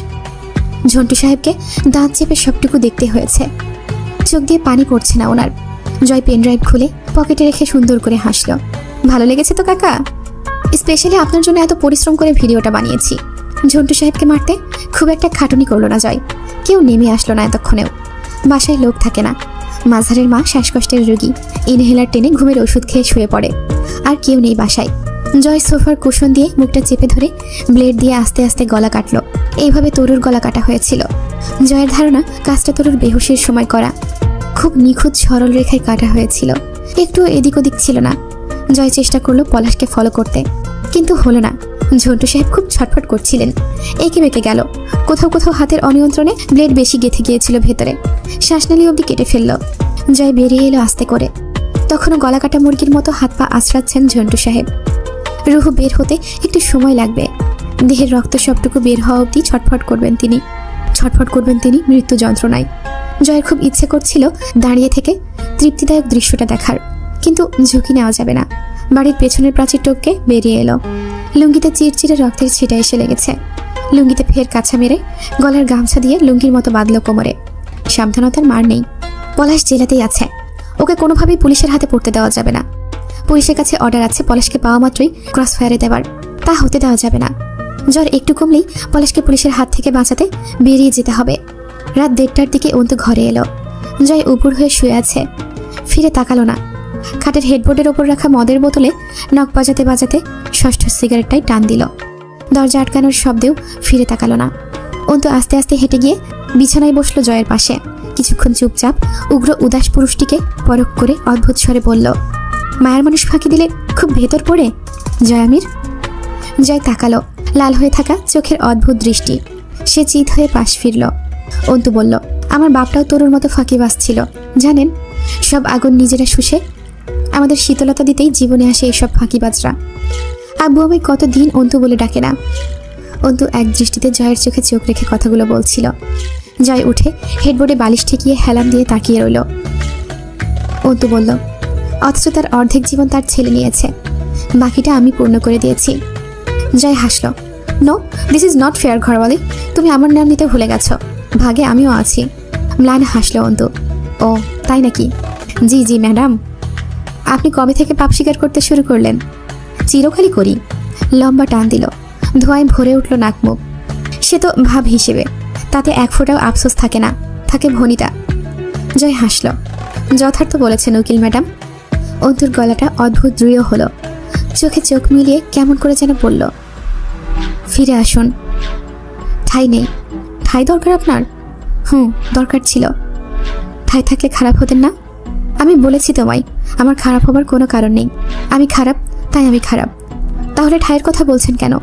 ঝন্টু সাহেবকে দাঁত চেপে সবটুকু দেখতে হয়েছে, চোখ দিয়ে পানি পড়ছে না ওনার। জয় পেনড্রাইভ খুলে পকেটে রেখে সুন্দর করে হাসলো। ভালো লেগেছে তো কাকা? স্পেশালি আপনার জন্য এত পরিশ্রম করে ভিডিওটা বানিয়েছি। ঝন্টু সাহেবকে মারতে খুব একটা খাটুনি করলো না জয়, কেউ নেমে আসলো না এতক্ষণেও। বাসায় লোক থাকে না, মাঝারের মা শ্বাসকষ্টের রোগী, ইনহেলার টেনে ঘুমের ওষুধ খেয়ে শুয়ে পড়ে, আর কেউ নেই বাসায়। জয় সোফার কুশন দিয়ে মুখটা চেপে ধরে ব্লেড দিয়ে আস্তে আস্তে গলা কাটলো। এইভাবে তরুর গলা কাটা হয়েছিল। জয়ের ধারণা কাজটা তরুর বেহুশের সময় করা, খুব নিখুঁত সরল রেখায় কাটা হয়েছিল, একটু এদিক ওদিক ছিল না। জয় চেষ্টা করলো পলাশকে ফলো করতে, কিন্তু হলো না। ঝন্টু সাহেব খুব ছটফট করছিলেন, এঁকে বেঁকে গেল, কোথাও কোথাও হাতের অনিয়ন্ত্রণে ব্লেড বেশি গেঁথে গিয়েছিল ভেতরে, শ্বাসনালী অবধি কেটে ফেললো। জয় বেরিয়ে এলো আস্তে করে, তখনও গলা কাটা মুরগির মতো হাত পা আঁচড়াচ্ছেন ঝন্টু সাহেব। রুহু বের হতে একটু সময় লাগবে, দেহের রক্ত সবটুকু বের হওয়া অবধি ছটফট করবেন তিনি মৃত্যু যন্ত্রণায়। জয়ের খুব ইচ্ছে করছিল দাঁড়িয়ে থেকে তৃপ্তিদায়ক দৃশ্যটা দেখার, কিন্তু ঝুঁকি নেওয়া যাবে না। বাড়ির পেছনের প্রাচীর টপকে বেরিয়ে এলো। লুঙ্গিতে চিরচিরে রক্তের ছিটা এসে লেগেছে। লুঙ্গিতে ফের কাছা মেরে গলার গামছা দিয়ে লুঙ্গির মতো বাঁধলো কোমরে। সাবধানতার মার নেই, পলাশ জেলাতেই আছে, ওকে কোনোভাবেই পুলিশের হাতে পড়তে দেওয়া যাবে না। পুলিশের কাছে অর্ডার আছে পলাশকে পাওয়া মাত্রই ক্রস ফায়ারে দেবার, তা হতে দেওয়া যাবে না। জ্বর একটু কমলেই পলাশকে পুলিশের হাত থেকে বাঁচাতে বেরিয়ে যেতে হবে। রাত 1:30টার দিকে অন্তু ঘরে এলো। জয় উপর হয়ে শুয়ে আছে, ফিরে তাকালো না। খাটের হেডবোর্ডের ওপর রাখা মদের বোতলে নখ বাজাতে বাজাতে ষষ্ঠ সিগারেটটাই টান দিল। দরজা আটকানোর শব্দেও ফিরে তাকালো না। অন্তু আস্তে আস্তে হেঁটে গিয়ে বিছানায় বসলো জয়ের পাশে। কিছুক্ষণ চুপচাপ উগ্র উদাস পুরুষটিকে পরখ করে অদ্ভুত স্বরে বলল, মায়ের মানুষ ফাঁকি দিলে খুব ভেতর পড়ে জয়ামির। জয় তাকালো, লাল হয়ে থাকা চোখের অদ্ভুত দৃষ্টি। সে চিত হয়ে পাশ ফিরল। অন্তু বলল, আমার বাপটাও তরুর মতো ফাঁকিবাজ ছিল জানেন, সব আগুন নিজেরা শুষে আমাদের শীতলতা দিতেই জীবনে আসে এসব ফাঁকিবাজরা। আব্বু আমায় কতদিন অন্তু বলে ডাকে না। অন্তু এক দৃষ্টিতে জয়ের চোখে চোখ রেখে কথাগুলো বলছিল। জয় উঠে হেডবোর্ডে বালিশ ঠেকিয়ে হেলান দিয়ে তাকিয়ে রইল। অন্তু বলল, অথচ তার অর্ধেক জীবন তার ছেলে নিয়েছে, বাকিটা আমি পূর্ণ করে দিয়েছি। জয় হাসল। No, this is not fair ঘরওয়ালি, তুমি আমার নাম নিতে ভুলে গেছো, ভাগে আমিও আছি। ম্লান হাসল অন্তু। ও তাই নাকি? জি জি ম্যাডাম। আপনি কবে থেকে পাপ স্বীকার করতে শুরু করলেন? চিরকালই করি। লম্বা টান দিল, ধোঁয়ায় ভরে উঠল নাক মুখ। সে তো ভাব হিসেবে, তাতে এক ফোঁটাও আফসোস থাকে না, থাকে ভনিতা। জয় হাসল। যথার্থ বলেছেন উকিল ম্যাডাম। অন্তুর গলাটা অদ্ভুত দৃঢ় হলো, চোখে চোখ মিলিয়ে কেমন করে যেন বলল, ফিরে আসুন। ঠাঁই নেই। ঠাঁই দরকার আপনার? দরকার ছিল। ঠাঁই থাকলে খারাপ হতেন না? আমি বলেছি তোমায়, আমার খারাপ হবার কোনো কারণ নেই। আমি খারাপ, তাই আমি খারাপ। তাহলে ঠাঁইয়ের কথা বলছেন কেন?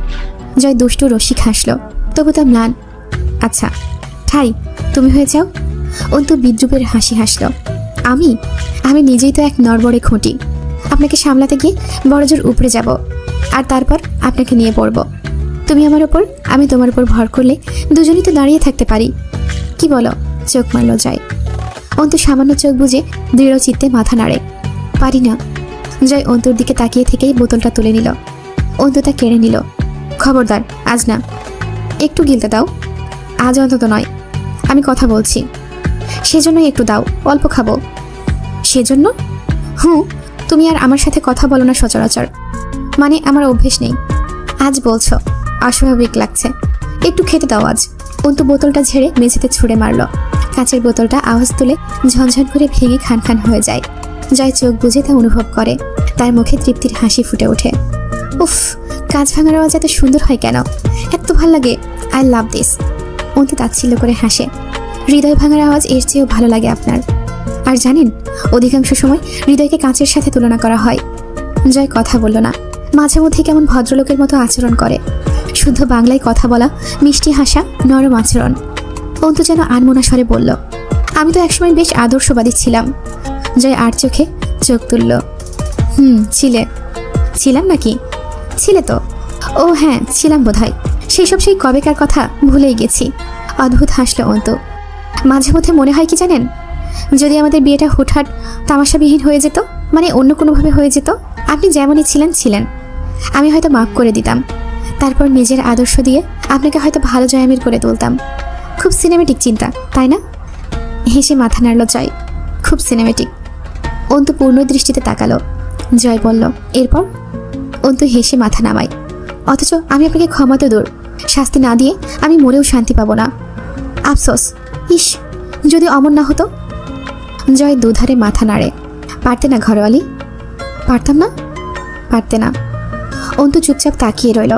জয় দুষ্টু রসিক হাসল, তবু তা ম্লান। আচ্ছা ঠাঁই, তুমি হয়ে যাও। অন্তু বিদ্রুপের হাসি হাসল। আমি আমি নিজেই তো এক নড়বড়ে খুঁটি। আপনাকে সামলাতে গিয়ে বড়জোর উপরে যাব, আর তারপর আপনাকে নিয়ে পড়ব। তুমি আমার ওপর, আমি তোমার উপর ভর করলে দুজনেই তো দাঁড়িয়ে থাকতে পারি। কি বলো? চোখ মারল জয়। অন্তু সামান্য চোখ বুজে দৃঢ় চিত্তে মাথা নাড়ে। পারি না। জয় অন্তুর দিকে তাকিয়ে থেকেই বোতলটা তুলে নিল। অন্তু তা কেড়ে নিল। খবরদার, আজ না। একটু গিলতে দাও। আজ অন্তত নয়, আমি কথা বলছি। সেজন্যই একটু দাও, অল্প খাবো। সেজন্য? তুমি আর আমার সাথে কথা বলো না সচরাচর। মানে আমার অভ্যেস নেই। আজ বলছো, অস্বাভাবিক লাগছে। একটু খেতে দাও আজ। অন্তু বোতলটা ঝেড়ে মেঝেতে ছুঁড়ে মারল। কাঁচের বোতলটা আওয়াজ তুলে ঝনঝন করে ভেঙে খান খান হয়ে যায়। জয় চোখ বুজে তা অনুভব করে। তার মুখে তৃপ্তির হাসি ফুটে ওঠে। উফ, কাঁচ ভাঙার আওয়াজ এত সুন্দর হয় কেন? এত ভাল লাগে। I love this. অন্তু তাচ্ছিল্য করে হাসে। হৃদয় ভাঙার আওয়াজ এর চেয়েও ভালো লাগে আপনার। আর জানেন, অধিকাংশ সময় হৃদয়কে কাঁচের সাথে তুলনা করা হয়। জয় কথা বলল না। মাঝে মধ্যে কেমন ভদ্রলোকের মতো আচরণ করে। শুদ্ধ বাংলায় কথা বলা, মিষ্টি হাসা, নরম আচরণ। অন্তু যেন আনমনা স্বরে বলল, আমি তো একসময় বেশ আদর্শবাদী ছিলাম। জয় আর চোখে চোখ তুলল। ছিলাম নাকি? ছিলে তো। ও হ্যাঁ, ছিলাম বোধহয়। সেই কবেকার কথা ভুলেই গেছি। অদ্ভুত হাসল অন্তু। মাঝে মধ্যে মনে হয় কি জানেন, যদি আমাদের বিয়েটা হুটহাট তামাশাবিহীন হয়ে যেত, মানে অন্য কোনোভাবে হয়ে যেত। আপনি যেমনই ছিলেন, আমি হয়তো মাফ করে দিতাম। তারপর নিজের আদর্শ দিয়ে আপনাকে হয়তো ভালো জয়ামির করে তুলতাম। খুব সিনেমেটিক চিন্তা, তাই না? হেসে মাথা নাড়ল জয়। খুব সিনেমেটিক। অন্তু পূর্ণ দৃষ্টিতে তাকালো। জয় বলল, এরপর? অন্তু হেসে মাথা নামায়। অথচ আমি আপনাকে ক্ষমা তো দূর, শাস্তি না দিয়ে আমি মরেও শান্তি পাবো না। আফসোস। ইস, যদি অমর না হতো। জয় দুধারে মাথা নাড়ে। পারতে না ঘরোয়ালি? পারতে না। অন্তু চুপচাপ তাকিয়ে রইল।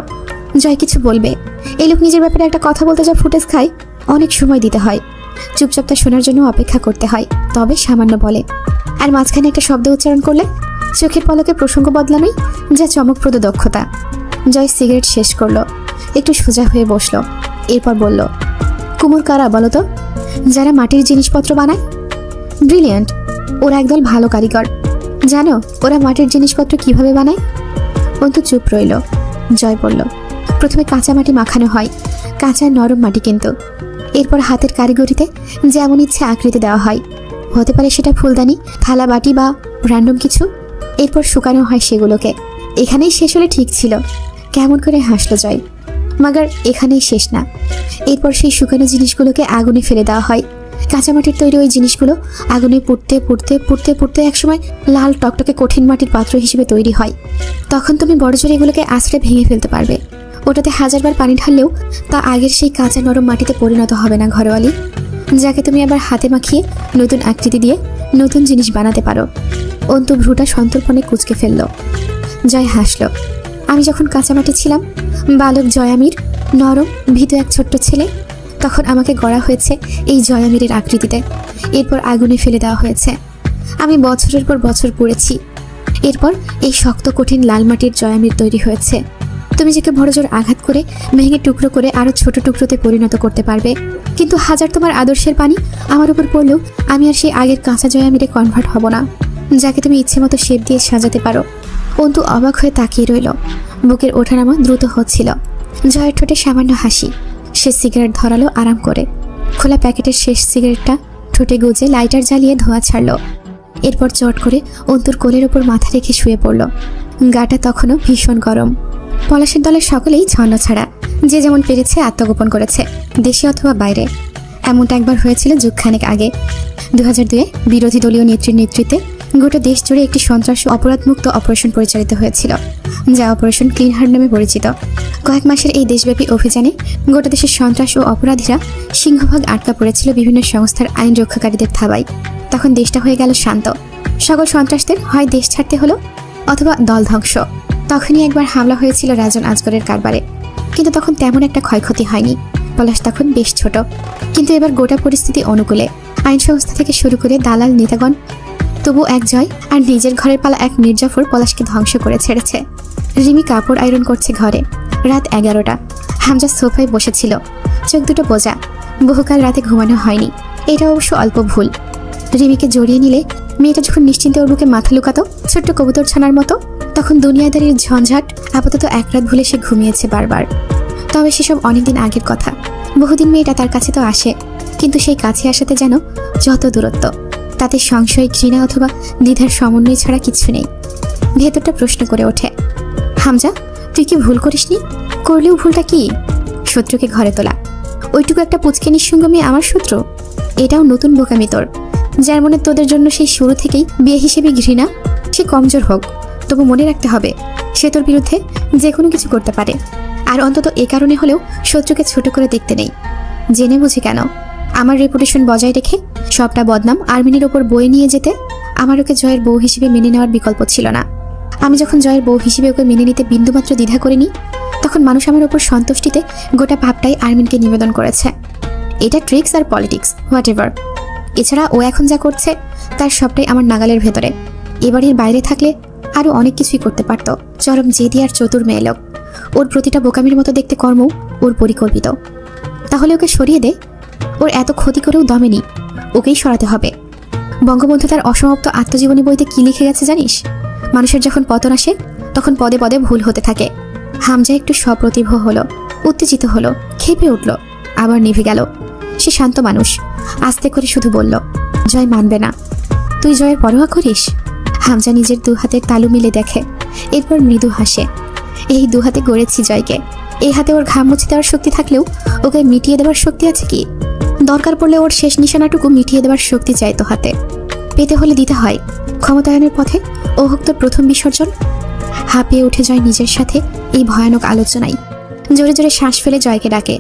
জয় কিছু বলবে। এই লোক নিজের ব্যাপারে একটা কথা বলতে যা ফুটেজ খায়, অনেক সময় দিতে হয়। চুপচাপ তা শোনার জন্য অপেক্ষা করতে হয়, তবে সামান্য বলে। আর মাঝখানে একটা শব্দ উচ্চারণ করলে চোখের পলকে প্রসঙ্গ বদলানোই যা চমকপ্রদ দক্ষতা। জয় সিগারেট শেষ করলো, একটু সোজা হয়ে বসলো। এরপর বলল, কুমোর কারা বলো তো? যারা মাটির জিনিসপত্র বানায়। ব্রিলিয়ান্ট। ওরা একদল ভালো কারিগর। জানো ওরা মাটির জিনিসপত্র কিভাবে বানায়? অন্তু চুপ রইল। জয় বলল, প্রথমে কাঁচা মাটি মাখানো হয়, কাঁচা নরম মাটি কিন্তু। এরপর হাতের কারিগরিতে যেমন ইচ্ছে আকৃতি দেওয়া হয়। হতে পারে সেটা ফুলদানি, থালা, বাটি বা র্যান্ডম কিছু। এরপর শুকানো হয় সেগুলোকে। এখানেই শেষ হলে ঠিক ছিল। কেমন করে হাসলো জয়। মাগার এখানেই শেষ না। এরপর সেই শুকানো জিনিসগুলোকে আগুনে ফেলে দেওয়া হয়। কাঁচামাটির তৈরি ওই জিনিসগুলো আগুনে পুড়তে পুড়তে পুড়তে পুড়তে একসময় লাল টকটকে কঠিন মাটির পাত্র হিসেবে তৈরি হয়। তখন তুমি বড়জোর এগুলোকে আছড়ে ভেঙে ফেলতে পারবে। ওটাতে হাজারবার পানি ঢাললেও তা আগের সেই কাঁচা নরম মাটিতে পরিণত হবে না ঘরোয়ালি, যাকে তুমি আবার হাতে মাখিয়ে নতুন আকৃতি দিয়ে নতুন জিনিস বানাতে পারো। অন্তু ভ্রুটা সন্তর্পণে কুঁচকে ফেলল। জয় হাসল। আমি যখন কাঁচামাটি ছিলাম, বালক জয়ামির, নরম ভীত এক ছোট্ট ছেলে, তখন আমাকে গড়া হয়েছে এই জয়ামিরের আকৃতিতে। এরপর আগুনে ফেলে দেওয়া হয়েছে। আমি বছরের পর বছর পড়েছি। এরপর এই শক্ত কঠিন লাল মাটির জয়ামির তৈরি হয়েছে। তুমি যাকে বড়জোর আঘাত করে ভেঙে টুকরো করে আরও ছোট টুকরোতে পরিণত করতে পারবে। কিন্তু হাজার তোমার আদর্শের পানি আমার উপর পড়লেও আমি আর সেই আগের কাঁচা জয়ামিরে কনভার্ট হব না, যাকে তুমি ইচ্ছে মতো শেপ দিয়ে সাজাতে পারো। অন্তু অবাক হয়ে তাকিয়ে রইল। বুকের ওঠানামা দ্রুত হচ্ছিল। জয়ের ঠোঁটে সামান্য হাসি। সে সিগারেট ধরালো আরাম করে। খোলা প্যাকেটের শেষ সিগারেটটা ঠোঁটে গুজে লাইটার জ্বালিয়ে ধোঁয়া ছাড়ল। এরপর চট করে অন্তুর কোলের ওপর মাথা রেখে শুয়ে পড়ল। গাটা তখনও ভীষণ গরম। পলাশের দলের সকলেই ছন্ন ছাড়া, যে যেমন পেরেছে আত্মগোপন করেছে, দেশে অথবা বাইরে। এমনটা একবার হয়েছিল যুগখানেক আগে। 2002-এ বিরোধী দলীয় নেত্রীর নেতৃত্বে গোটা দেশ জুড়ে একটি সন্ত্রাস ও অপরাধমুক্ত অপারেশন পরিচালিত হয়েছিল, যা অপারেশন ক্লিন হার্ট নামে পরিচিত। কয়েক মাসের এই দেশব্যাপী অভিযানে গোটা দেশের সন্ত্রাস ও অপরাধীরা সিংহভাগ আটকা পড়েছিল বিভিন্ন সংস্থার আইন রক্ষাকারীদের থাবায়। তখন দেশটা হয়ে গেল শান্ত। সকল সন্ত্রাসদের হয় দেশ ছাড়তে হলো অথবা দল ধ্বংস। তখনই একবার হামলা হয়েছিল রাজন আজগরের কারবারে, কিন্তু তখন তেমন একটা ক্ষয়ক্ষতি হয়নি। পলাশ তখন বেশ ছোট, কিন্তু এবার গোটা পরিস্থিতি অনুকূলে। আইন সংস্থা থেকে শুরু করে দালাল নেতাগণ, তবু এক জয় আর নিজের ঘরের পালা এক মির্জাফর পলাশকে ধ্বংস করে ছেড়েছে। রিমি কাপড় আয়রন করছে ঘরে। রাত 11টা। হামজা সোফায় বসেছিল, চোখ দুটো বোঝা। বহুকাল রাতে ঘুমানো হয়নি, এটা অবশ্য অল্প ভুল। রিমিকে জড়িয়ে নিলে মেয়েটা যখন নিশ্চিন্তে ওর বুকে মাথা লুকাতো ছোট্ট কবুতর ছানার মতো, তখন দুনিয়াদারির ঝঞ্ঝাট আপাতত এক রাত ভুলে সে ঘুমিয়েছে বারবার। তবে সেসব অনেকদিন আগের কথা। বহুদিন মেয়েটা তার কাছে তো আসে, কিন্তু সেই কাছে আসাতে যেন যত দূরত্ব, তাতে সংশয়, ঘৃণা অথবা দ্বিধার সমন্বয় ছাড়া কিছু নেই। ভেতরটা প্রশ্ন করে ওঠে, হামজা তুই কি ভুল করিসনি? করলেও ভুলটা কি? শত্রুকে ঘরে তোলা। ওইটুকু একটা পুচকে নিঃসঙ্গ মেয়ে আমার শত্রু? এটাও নতুন বোকামি তোর, যার মনে তোদের জন্য সেই শুরু থেকেই বিয়ে হিসেবে ঘৃণা। সে কমজোর হোক, তবু মনে রাখতে হবে সে তোর বিরুদ্ধে যে কোনো কিছু করতে পারে। আর অন্তত এ কারণে হলেও শত্রুকে ছোট করে দেখতে নেই। জেনে বুঝি কেন? আমার রেপুটেশন বজায় রেখে সবটা বদনাম আর্মিনের ওপর বয়ে নিয়ে যেতে আমার ওকে জয়ের বউ হিসেবে মেনে নেওয়ার বিকল্প ছিল না। আমি যখন জয়ের বউ হিসেবে ওকে মেনে নিতে বিন্দুমাত্র দ্বিধা করিনি, তখন মানুষ আমার ওপর সন্তুষ্টিতে গোটা ভাবটাই আর্মিনকে নিবেদন করেছে। এটা ট্রিক্স আর পলিটিক্স, হোয়াট এভার। এছাড়া ও এখন যা করছে তার সবটাই আমার নাগালের ভেতরে। এবারের বাইরে থাকলে আরও অনেক কিছুই করতে পারত। চরম জেদি আর চতুর মেয়ে লোক। ওর প্রতিটা বোকামির মতো দেখতে কর্ম ওর পরিকল্পিত। তাহলে ওকে সরিয়ে দে। ওর এত ক্ষতি করেও দমেনি, ওকেই সরাতে হবে। বঙ্গবন্ধু তার অসমাপ্ত আত্মজীবনী বইতে কি লিখে গেছে জানিস? মানুষের যখন পতন আসে তখন পদে পদে ভুল হতে থাকে। হামজা একটু সপ্রতিভ হলো, উত্তেজিত হলো, খেপে উঠল, আবার নিভে গেল। সে শান্ত মানুষ, আস্তে করে শুধু বলল, জয় মানবে না। তুই জয়ের পরোয়া করিস? হামজা নিজের দু হাতের তালু মিলে দেখে, এরপর মৃদু হাসে। এই দু হাতে গড়েছি জয়কে। এই হাতে ওর ঘাম মুছে দেওয়ার শক্তি থাকলেও ওকে মিটিয়ে দেওয়ার শক্তি আছে কি? দরকার পড়লে ওর শেষ নিশানাটুকু মিটিয়ে দেওয়ার শক্তি চাই তো হাতে। পেতে হলে দিতে হয়। ক্ষমতায়নের পথে ও হোক তোর প্রথম বিসর্জন। হাঁপিয়ে উঠে জয় নিজের সাথে এই ভয়ানক আলোচনায়। জোরে জোরে শ্বাস ফেলে জয়কে ডাকে,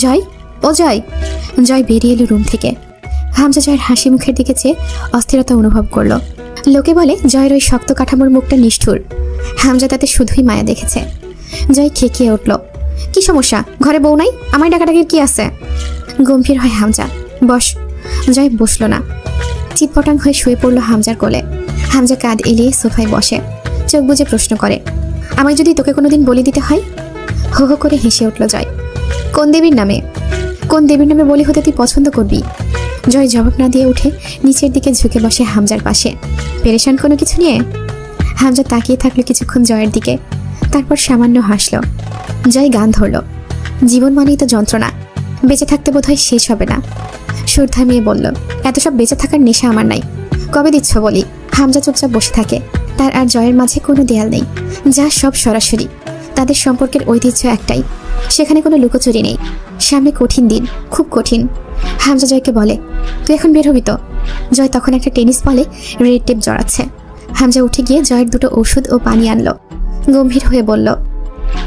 জয়, ও জয়। জয় বেরিয়ে এলো রুম থেকে। হামজা জয়ের হাসি মুখের দিকে চেয়ে অস্থিরতা অনুভব করলো। লোকে বলে জয়ের ওই শক্ত কাঠামোর মুখটা নিষ্ঠুর। হামজা তাতে শুধুই মায়া দেখেছে। জয় খেকিয়ে উঠল, কি সমস্যা? ঘরে বউ নাই? আমায় ডাকাডাকির কি আছে? গম্ভীর হয় হামজা। বস। জয় বসলো না, চিৎপটাং হয়ে শুয়ে পড়লো হামজার কোলে। হামজা কাঁধ এলিয়ে সোফায় বসে চোখ বুজে প্রশ্ন করে, আমায় যদি তোকে কোনোদিন বলি দিতে হয়? হো হো করে হেসে উঠল জয়। কোন দেবীর নামে? কোন দেবীর নামে বলি হতে তুই পছন্দ করবি? জয় জবাব না দিয়ে উঠে নিচের দিকে ঝুঁকে বসে হামজার পাশে। পেরেশান কোনো কিছু নিয়ে? হামজা তাকিয়ে থাকলো কিছুক্ষণ জয়ের দিকে, তারপর সামান্য হাসলো। জয় গান ধরল, জীবন মানেই তো যন্ত্রণা, বেঁচে থাকতে বোধহয় শেষ হবে না। সুর থামিয়ে বলল, এত সব বেঁচে থাকার নেশা আমার নাই। কবে দিচ্ছ বলি? হামজা চুপচাপ বসে থাকে। তার আর জয়ের মাঝে কোনো দেয়াল নেই, যা সব সরাসরি। তাদের সম্পর্কের ঐতিহ্য একটাই, সেখানে কোনো লুকোচুরি নেই। সামনে কঠিন দিন, খুব কঠিন। হামজা জয়কে বলে, তুই এখন বের হবি তো? জয় তখন একটা টেনিস বলে রেড টেপ জড়াচ্ছে। হামজা উঠে গিয়ে জয়ের দুটো ওষুধ ও পানি আনলো। গম্ভীর হয়ে বলল,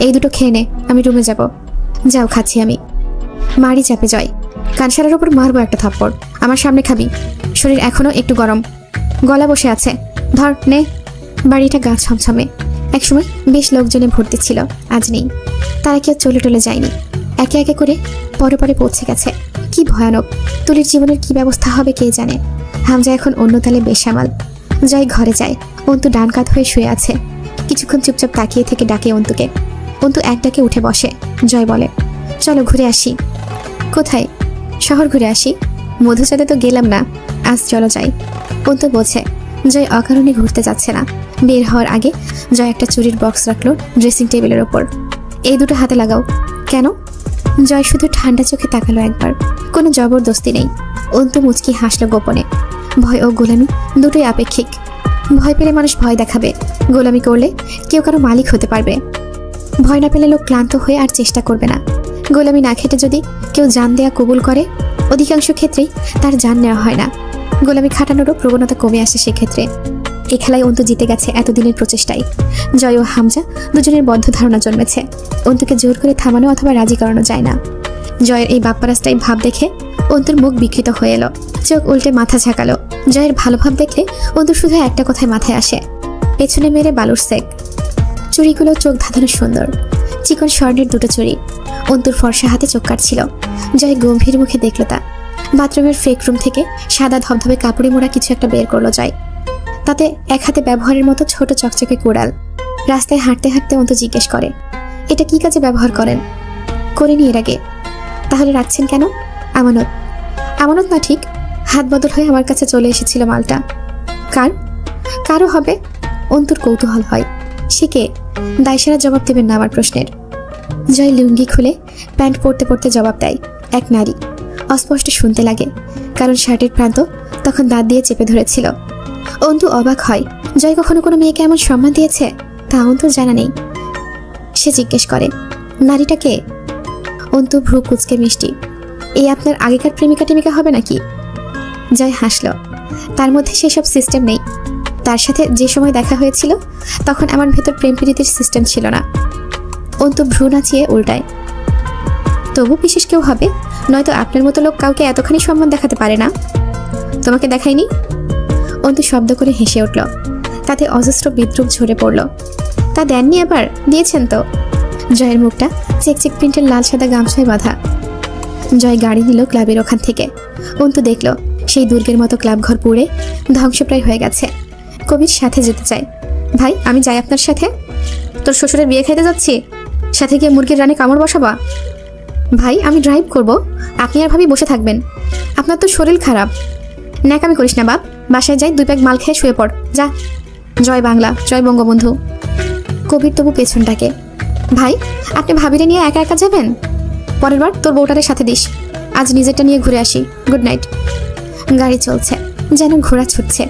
এই দুটো খেয়ে নে, আমি রুমে যাব। যাও, খাচ্ছি আমি। মারি চাপে জয়, কানসারের ওপর মারবো একটা থাপ্পড়। আমার সামনে খাবি? শরীর এখনো একটু গরম, গলা বসে আছে। ধর নে। বাড়িটা গা ছমছমে। একসময় বেশ লোকজনে ভর্তি ছিল, আজ নেই। তারা কেউ চলে টলে যায়নি, একে একে করে পরে পরে পৌঁছে গেছে। কি ভয়ানক! তুলির জীবনের কি ব্যবস্থা হবে কে জানে। হামজা এখন অন্য তালে বেসামাল। জয় ঘরে যায়। অন্তু ডান কাত হয়ে শুয়ে আছে। কিছুক্ষণ চুপচাপ তাকিয়ে থেকে ডাকে অন্তুকে। অন্তু এক ডাকে উঠে বসে। জয় বলে, চলো ঘুরে আসি। কোথায়? শহর ঘুরে আসি। মধুচাঁদে তো গেলাম না, আজ চলো যাই। অন্তু বোঝে জয় অকারণে ঘুরতে যাচ্ছে না। বের হওয়ার আগে জয় একটা চুরির বক্স রাখলো ড্রেসিং টেবিলের ওপর। এই দুটো হাতে লাগাও। কেন? জয় শুধু ঠান্ডা চোখে তাকালো একবার, কোনো জবরদস্তি নেই। অন্তু মুচকি হাসলো গোপনে। ভয় ও গোলামি দুটোই আপেক্ষিক। ভয় পেলে মানুষ ভয় দেখাবে, গোলামি করলে কেউ কারো মালিক হতে পারবে। ভয় না পেলে লোক ক্লান্ত হয়ে আর চেষ্টা করবে না। গোলামি না খেটে যদি কেউ জান দেয়া কবুল করে, অধিকাংশ ক্ষেত্রেই তার জান নেওয়া হয় না। গোলামি খাটানোরও প্রবণতা কমে আসে সেক্ষেত্রে। এই খেলায় অন্তু জিতে গেছে এতদিনের প্রচেষ্টায়। জয় ও হামজা দুজনের বদ্ধ ধারণা জন্মেছে। অন্তুকে জোর করে থামানো অথবা রাজি করানো যায় না। জয়ের এই বাপ্পারাস্টাই ভাব দেখে অন্তুর মুখ বিকৃত হয়ে এলো। চোখ উল্টে মাথা ঝাঁকালো। জয়ের ভালো ভাব দেখলে অন্তুর শুধু একটা কথাই মাথায় আসে, পেছনে মেরে বালুর সেক। চুড়িগুলো চোখ ধাঁধানো সুন্দর, চিকন স্বর্ণের দুটো চুড়ি। অন্তুর ফর্সা হাতে চোখ কাটছিল। জয় গম্ভীর মুখে দেখল তা। বাথরুমের ফেক রুম থেকে সাদা ধবধবে কাপড়ে মোড়া কিছু একটা বের করলো জয়। তাতে এক হাতে ব্যবহারের মতো ছোট চকচকে কোড়াল। রাস্তায় হাঁটতে হাঁটতে অন্তু জিজ্ঞেস করে, এটা কি কাজে ব্যবহার করেন? করিনি এর আগে। তাহলে রাখছেন কেন? আমানত। আমানত না ঠিক, হাত বদল হয়ে আমার কাছে চলে এসেছিল মালটা। কারো হবে? অন্তুর কৌতূহল হয়। সে কে? দায়সারা জবাব দেবেন না আমার প্রশ্নের। জয় লুঙ্গি খুলে প্যান্ট পরতে পরতে জবাব দেয়, এক নারী। অস্পষ্ট শুনতে লাগে, কারণ শার্টের প্রান্ত তখন দাঁত দিয়ে চেপে ধরেছিল। অন্তু অবাক হয়, জয় কখনো কোনো মেয়েকে এমন সম্মান দিয়েছে তা অন্তুর জানা নেই। সে জিজ্ঞেস করে, নারীটা কে? অন্তু ভ্রু কুচকে মিষ্টি, এই আপনার আগেকার প্রেমিকা টেমিকা হবে নাকি? জয় হাসল। তার মধ্যে সেসব সিস্টেম নেই। তার সাথে যে সময় দেখা হয়েছিল তখন আমার ভেতর প্রেম প্রীতির সিস্টেম ছিল না। অন্তু ভ্রু নাচিয়ে উল্টায়, তবু বিশেষ কেউ হবে, নয়তো আপনার মতো লোক কাউকে এতখানি সম্মান দেখাতে পারে না। তোমাকে দেখাইনি? অন্তু শব্দ করে হেসে উঠল। তাতে অজস্র বিদ্রুপ ঝরে পড়ল। তা দেননি আবার? দিয়েছেন তো। জয়ের মুখটা চেকচেক প্রিন্টের লাল সাদা গামছায় বাঁধা। জয় গাড়ি নিল ক্লাবের ওখান থেকে। অন্তু দেখল সেই দুর্গের মতো ক্লাব ঘর পুড়ে ধ্বংসপ্রায় হয়ে গেছে। কবির সাথে যেতে চায়। ভাই আমি যাই আপনার সাথে? তোর শ্বশুরের বিয়ে খাইতে যাচ্ছি, সাথে গিয়ে মুরগির রানে কামড় বসাবা? ভাই আমি ড্রাইভ করব, আপনি আর ভাবি বসে থাকবেন। আপনার তো শরীর খারাপ। ন্যাকামি করিস না বাপ, বাসায় যাই 2 প্যাক মাল খেয়ে শুয়ে পড় যা। জয় বাংলা, জয় বঙ্গবন্ধু। কবির তবু পেছনটাকে, ভাই আপনি ভাবিরে নিয়ে একা একা যাবেন? পরের বার তোর বউটারের সাথে দিস। আজ নিজেরটা নিয়ে ঘুরে আসি, গুড নাইট। গাড়ি চলছে, যেন ঘোড়া ছুটছে।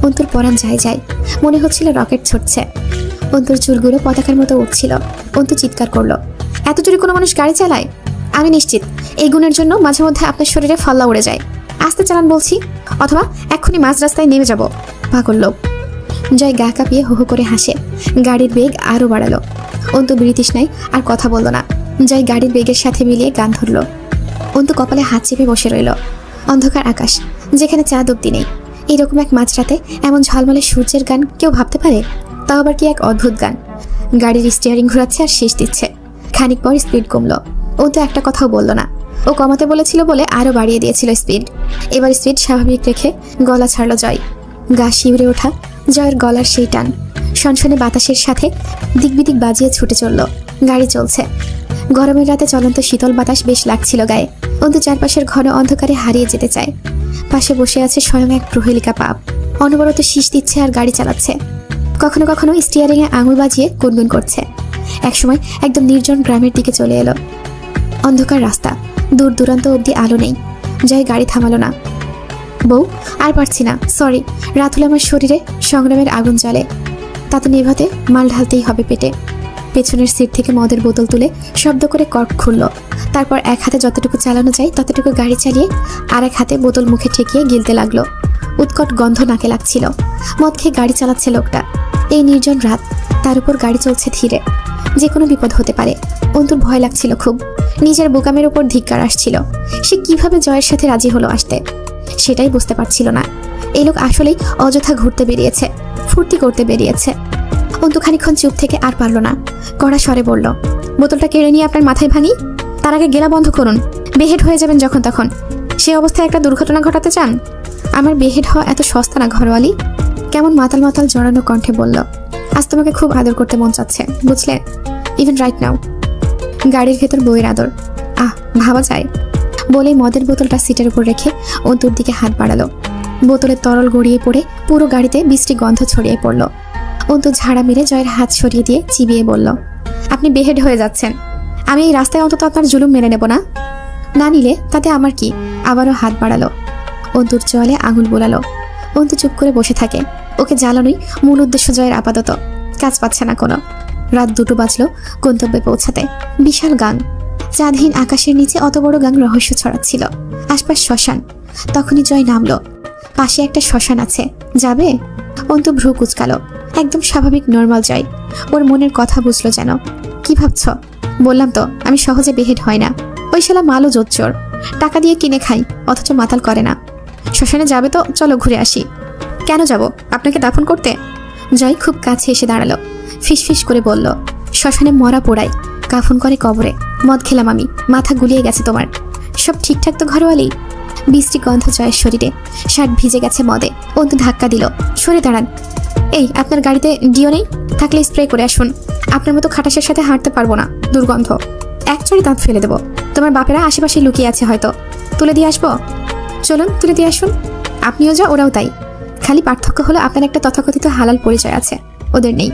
অন্তুর পরাণ যায়, মনে হচ্ছিল রকেট ছুটছে। অন্তুর চুলগুলো পতাকার মতো উঠছিল। অন্তু চিৎকার করলো, এত জোরে কোনো মানুষ গাড়ি চালায়? আমি নিশ্চিত এই গুণের জন্য মাঝে মধ্যে আপনার শরীরে ফল্লা উড়ে যায়। আস্তে চালান বলছি, অথবা এক্ষুনি মাঝ রাস্তায় নেমে যাব, পাগল লোক। জয় গা কাঁপিয়ে হু হু করে হাসে। গাড়ির বেগ আরও বাড়ালো। অন্তু বিড়িতৃষ্ণায় আর কথা বলল না। জয় গাড়ির বেগের সাথে মিলিয়ে গান ধরল। অন্তু কপালে হাত চেপে বসে রইল। অন্ধকার আকাশ, যেখানে চাঁদ অব্দি নেই। এরকম এক মাঝরাতে এমন ঝলমলে সূর্যের গান কেউ ভাবতে পারে? তাও আবার কি এক অদ্ভুত গান। গাড়ির স্টিয়ারিং ঘোরাচ্ছে আর শেষ দিচ্ছে। খানিক পর স্পিড কমলো। অন্তু একটা কথাও বলল না। ও কমাতে বলেছিল বলে আরও বাড়িয়ে দিয়েছিল স্পিড। এবার স্পিড স্বাভাবিক রেখে গলা ছাড়ল জয়। গা শিউরে ওঠা জয়ের গলার সেই টান সনসনে বাতাসের সাথে দিকবিদিক বাজিয়ে ছুটে চলল। গাড়ি চলছে। গরমের রাতে চলন্ত শীতল বাতাস বেশ লাগছিল গায়ে। অন্তু চারপাশের ঘন অন্ধকারে হারিয়ে যেতে চায়। পাশে বসে আছে স্বয়ং এক প্রহেলিকা পাপ। অনবরত শীষ দিচ্ছে আর গাড়ি চালাচ্ছে। কখনো কখনো স্টিয়ারিংয়ে আঙুল বাজিয়ে গুনগুন করছে। একসময় একদম নির্জন গ্রামের দিকে চলে এলো। অন্ধকার রাস্তা, দূর দূরান্ত অবধি আলো নেই। জয় গাড়ি থামালো না। বউ আর পারছি না, সরি। রাত হলে আমার শরীরে সংগ্রামের আগুন জ্বলে। তাতে নেভাতে মাল ঢালতেই হবে পেটে। পেছনের সিট থেকে মদের বোতল তুলে শব্দ করে কর্ক খুলল। তারপর এক হাতে যতটুকু চালানো যায় ততটুকু গাড়ি চালিয়ে আর এক হাতে বোতল মুখে ঠেকিয়ে গিলতে লাগলো। উৎকট গন্ধ নাকে লাগছিল। মদ খেয়ে গাড়ি চালাচ্ছে লোকটা। এই নির্জন রাত, তার উপর গাড়ি চলছে ধীরে। যে কোনো বিপদ হতে পারে। অন্তুর ভয় লাগছিল খুব। নিজের বোকামের উপর ধিক্কার আসছিল। সে কিভাবে জয়ের সাথে রাজি হলো আসতে, সেটাই বুঝতে পারছিল না। এই লোক আসলেই অযথা ঘুরতে বেরিয়েছে, ফুর্তি করতে বেরিয়েছে। অন্তু খানিকক্ষণ চুপ থেকে আর পারল না। কড়া স্বরে বলল, বোতলটা কেড়ে নিয়ে আপনার মাথায় ভাঙি? তার আগে গেলা বন্ধ করুন। বেহেড হয়ে যাবেন যখন তখন। সে অবস্থায় একটা দুর্ঘটনা ঘটাতে চান? আমার বেহেড হওয়া এত সস্তা না ঘরওয়ালি। কেমন মাতাল মাতাল জড়ানো কণ্ঠে বলল, আজ তোমাকে খুব আদর করতে মন চাচ্ছে, বুঝলে? Even right now. গাড়ির ভেতর বইয়ের আদর, আহ ভাবা যায়। বলেই মদের বোতলটা সিটের উপর রেখে অন্তুর দিকে হাত বাড়ালো। বোতলের তরল গড়িয়ে পড়ে পুরো গাড়িতে বিশ্রী গন্ধ ছড়িয়ে পড়ল। অন্তু ঝাড়া মেরে জয়ের হাত সরিয়ে দিয়ে চিবিয়ে বলল, আপনি বেহেড হয়ে যাচ্ছেন। আমি এই রাস্তায় অন্তত আপনার জুলুম মেনে নেব না। না নিলে তাতে আমার কি? আবারও হাত বাড়ালো। অন্তুর চলে আঙুল বোলালো। অন্তু চুপ করে বসে থাকে। ওকে জ্বালানোই মূল উদ্দেশ্য জয়ের। আপাতত কাজ পাচ্ছে না কোনো। রাত 2টো বাজলো গন্তব্যে পৌঁছাতে। বিশাল গাং, চাঁদহীন আকাশের নিচে অত বড় গাং রহস্য ছড়াচ্ছিল। আশপাশ শ্মশান। তখনই জয় নামলো। পাশে একটা শ্মশান আছে, যাবে? অন্তু ভ্রু কুচকালো। একদম স্বাভাবিক নর্মাল জয়। ওর মনের কথা বুঝলো যেন। কি ভাবছ? বললাম তো আমি সহজে বেহেড হয় না। ওই শালা মালও জোচ্চোর, টাকা দিয়ে কিনে খাই, অথচ মাতাল করে না। শ্মশানে যাবে তো চলো ঘুরে আসি। কেন যাব? আপনাকে দাফন করতে? জয় খুব কাছে এসে দাঁড়ালো। ফিসফিস করে বলল, শ্মশানে মরা পোড়ায়, কাফন করে কবরে। মদ খেলাম আমি, মাথা গুলিয়ে গেছে তোমার। সব ঠিকঠাক তো ঘরওয়ালি? বৃষ্টি গন্ধ জয়ের শরীরে, শার্ট ভিজে গেছে মদে। অন্তু ধাক্কা দিল। সরে দাঁড়ান। এই, আপনার গাড়িতে ডিও নেই? থাকলে স্প্রে করে আসুন। আপনার মতো খাটাসের সাথে হাঁটতে পারবো না, দুর্গন্ধ। এক চড়ে দাঁত ফেলে দেবো। তোমার বাপেরা আশেপাশে লুকিয়ে আছে হয়তো, তুলে দিয়ে আসবো? চলুন তুলে দিয়ে আসুন। আপনিও যা, ওরাও তাই। খালি পার্থক্য হলো আপনার একটা তথাকথিত হালাল পরিচয় আছে, ওদের নেই।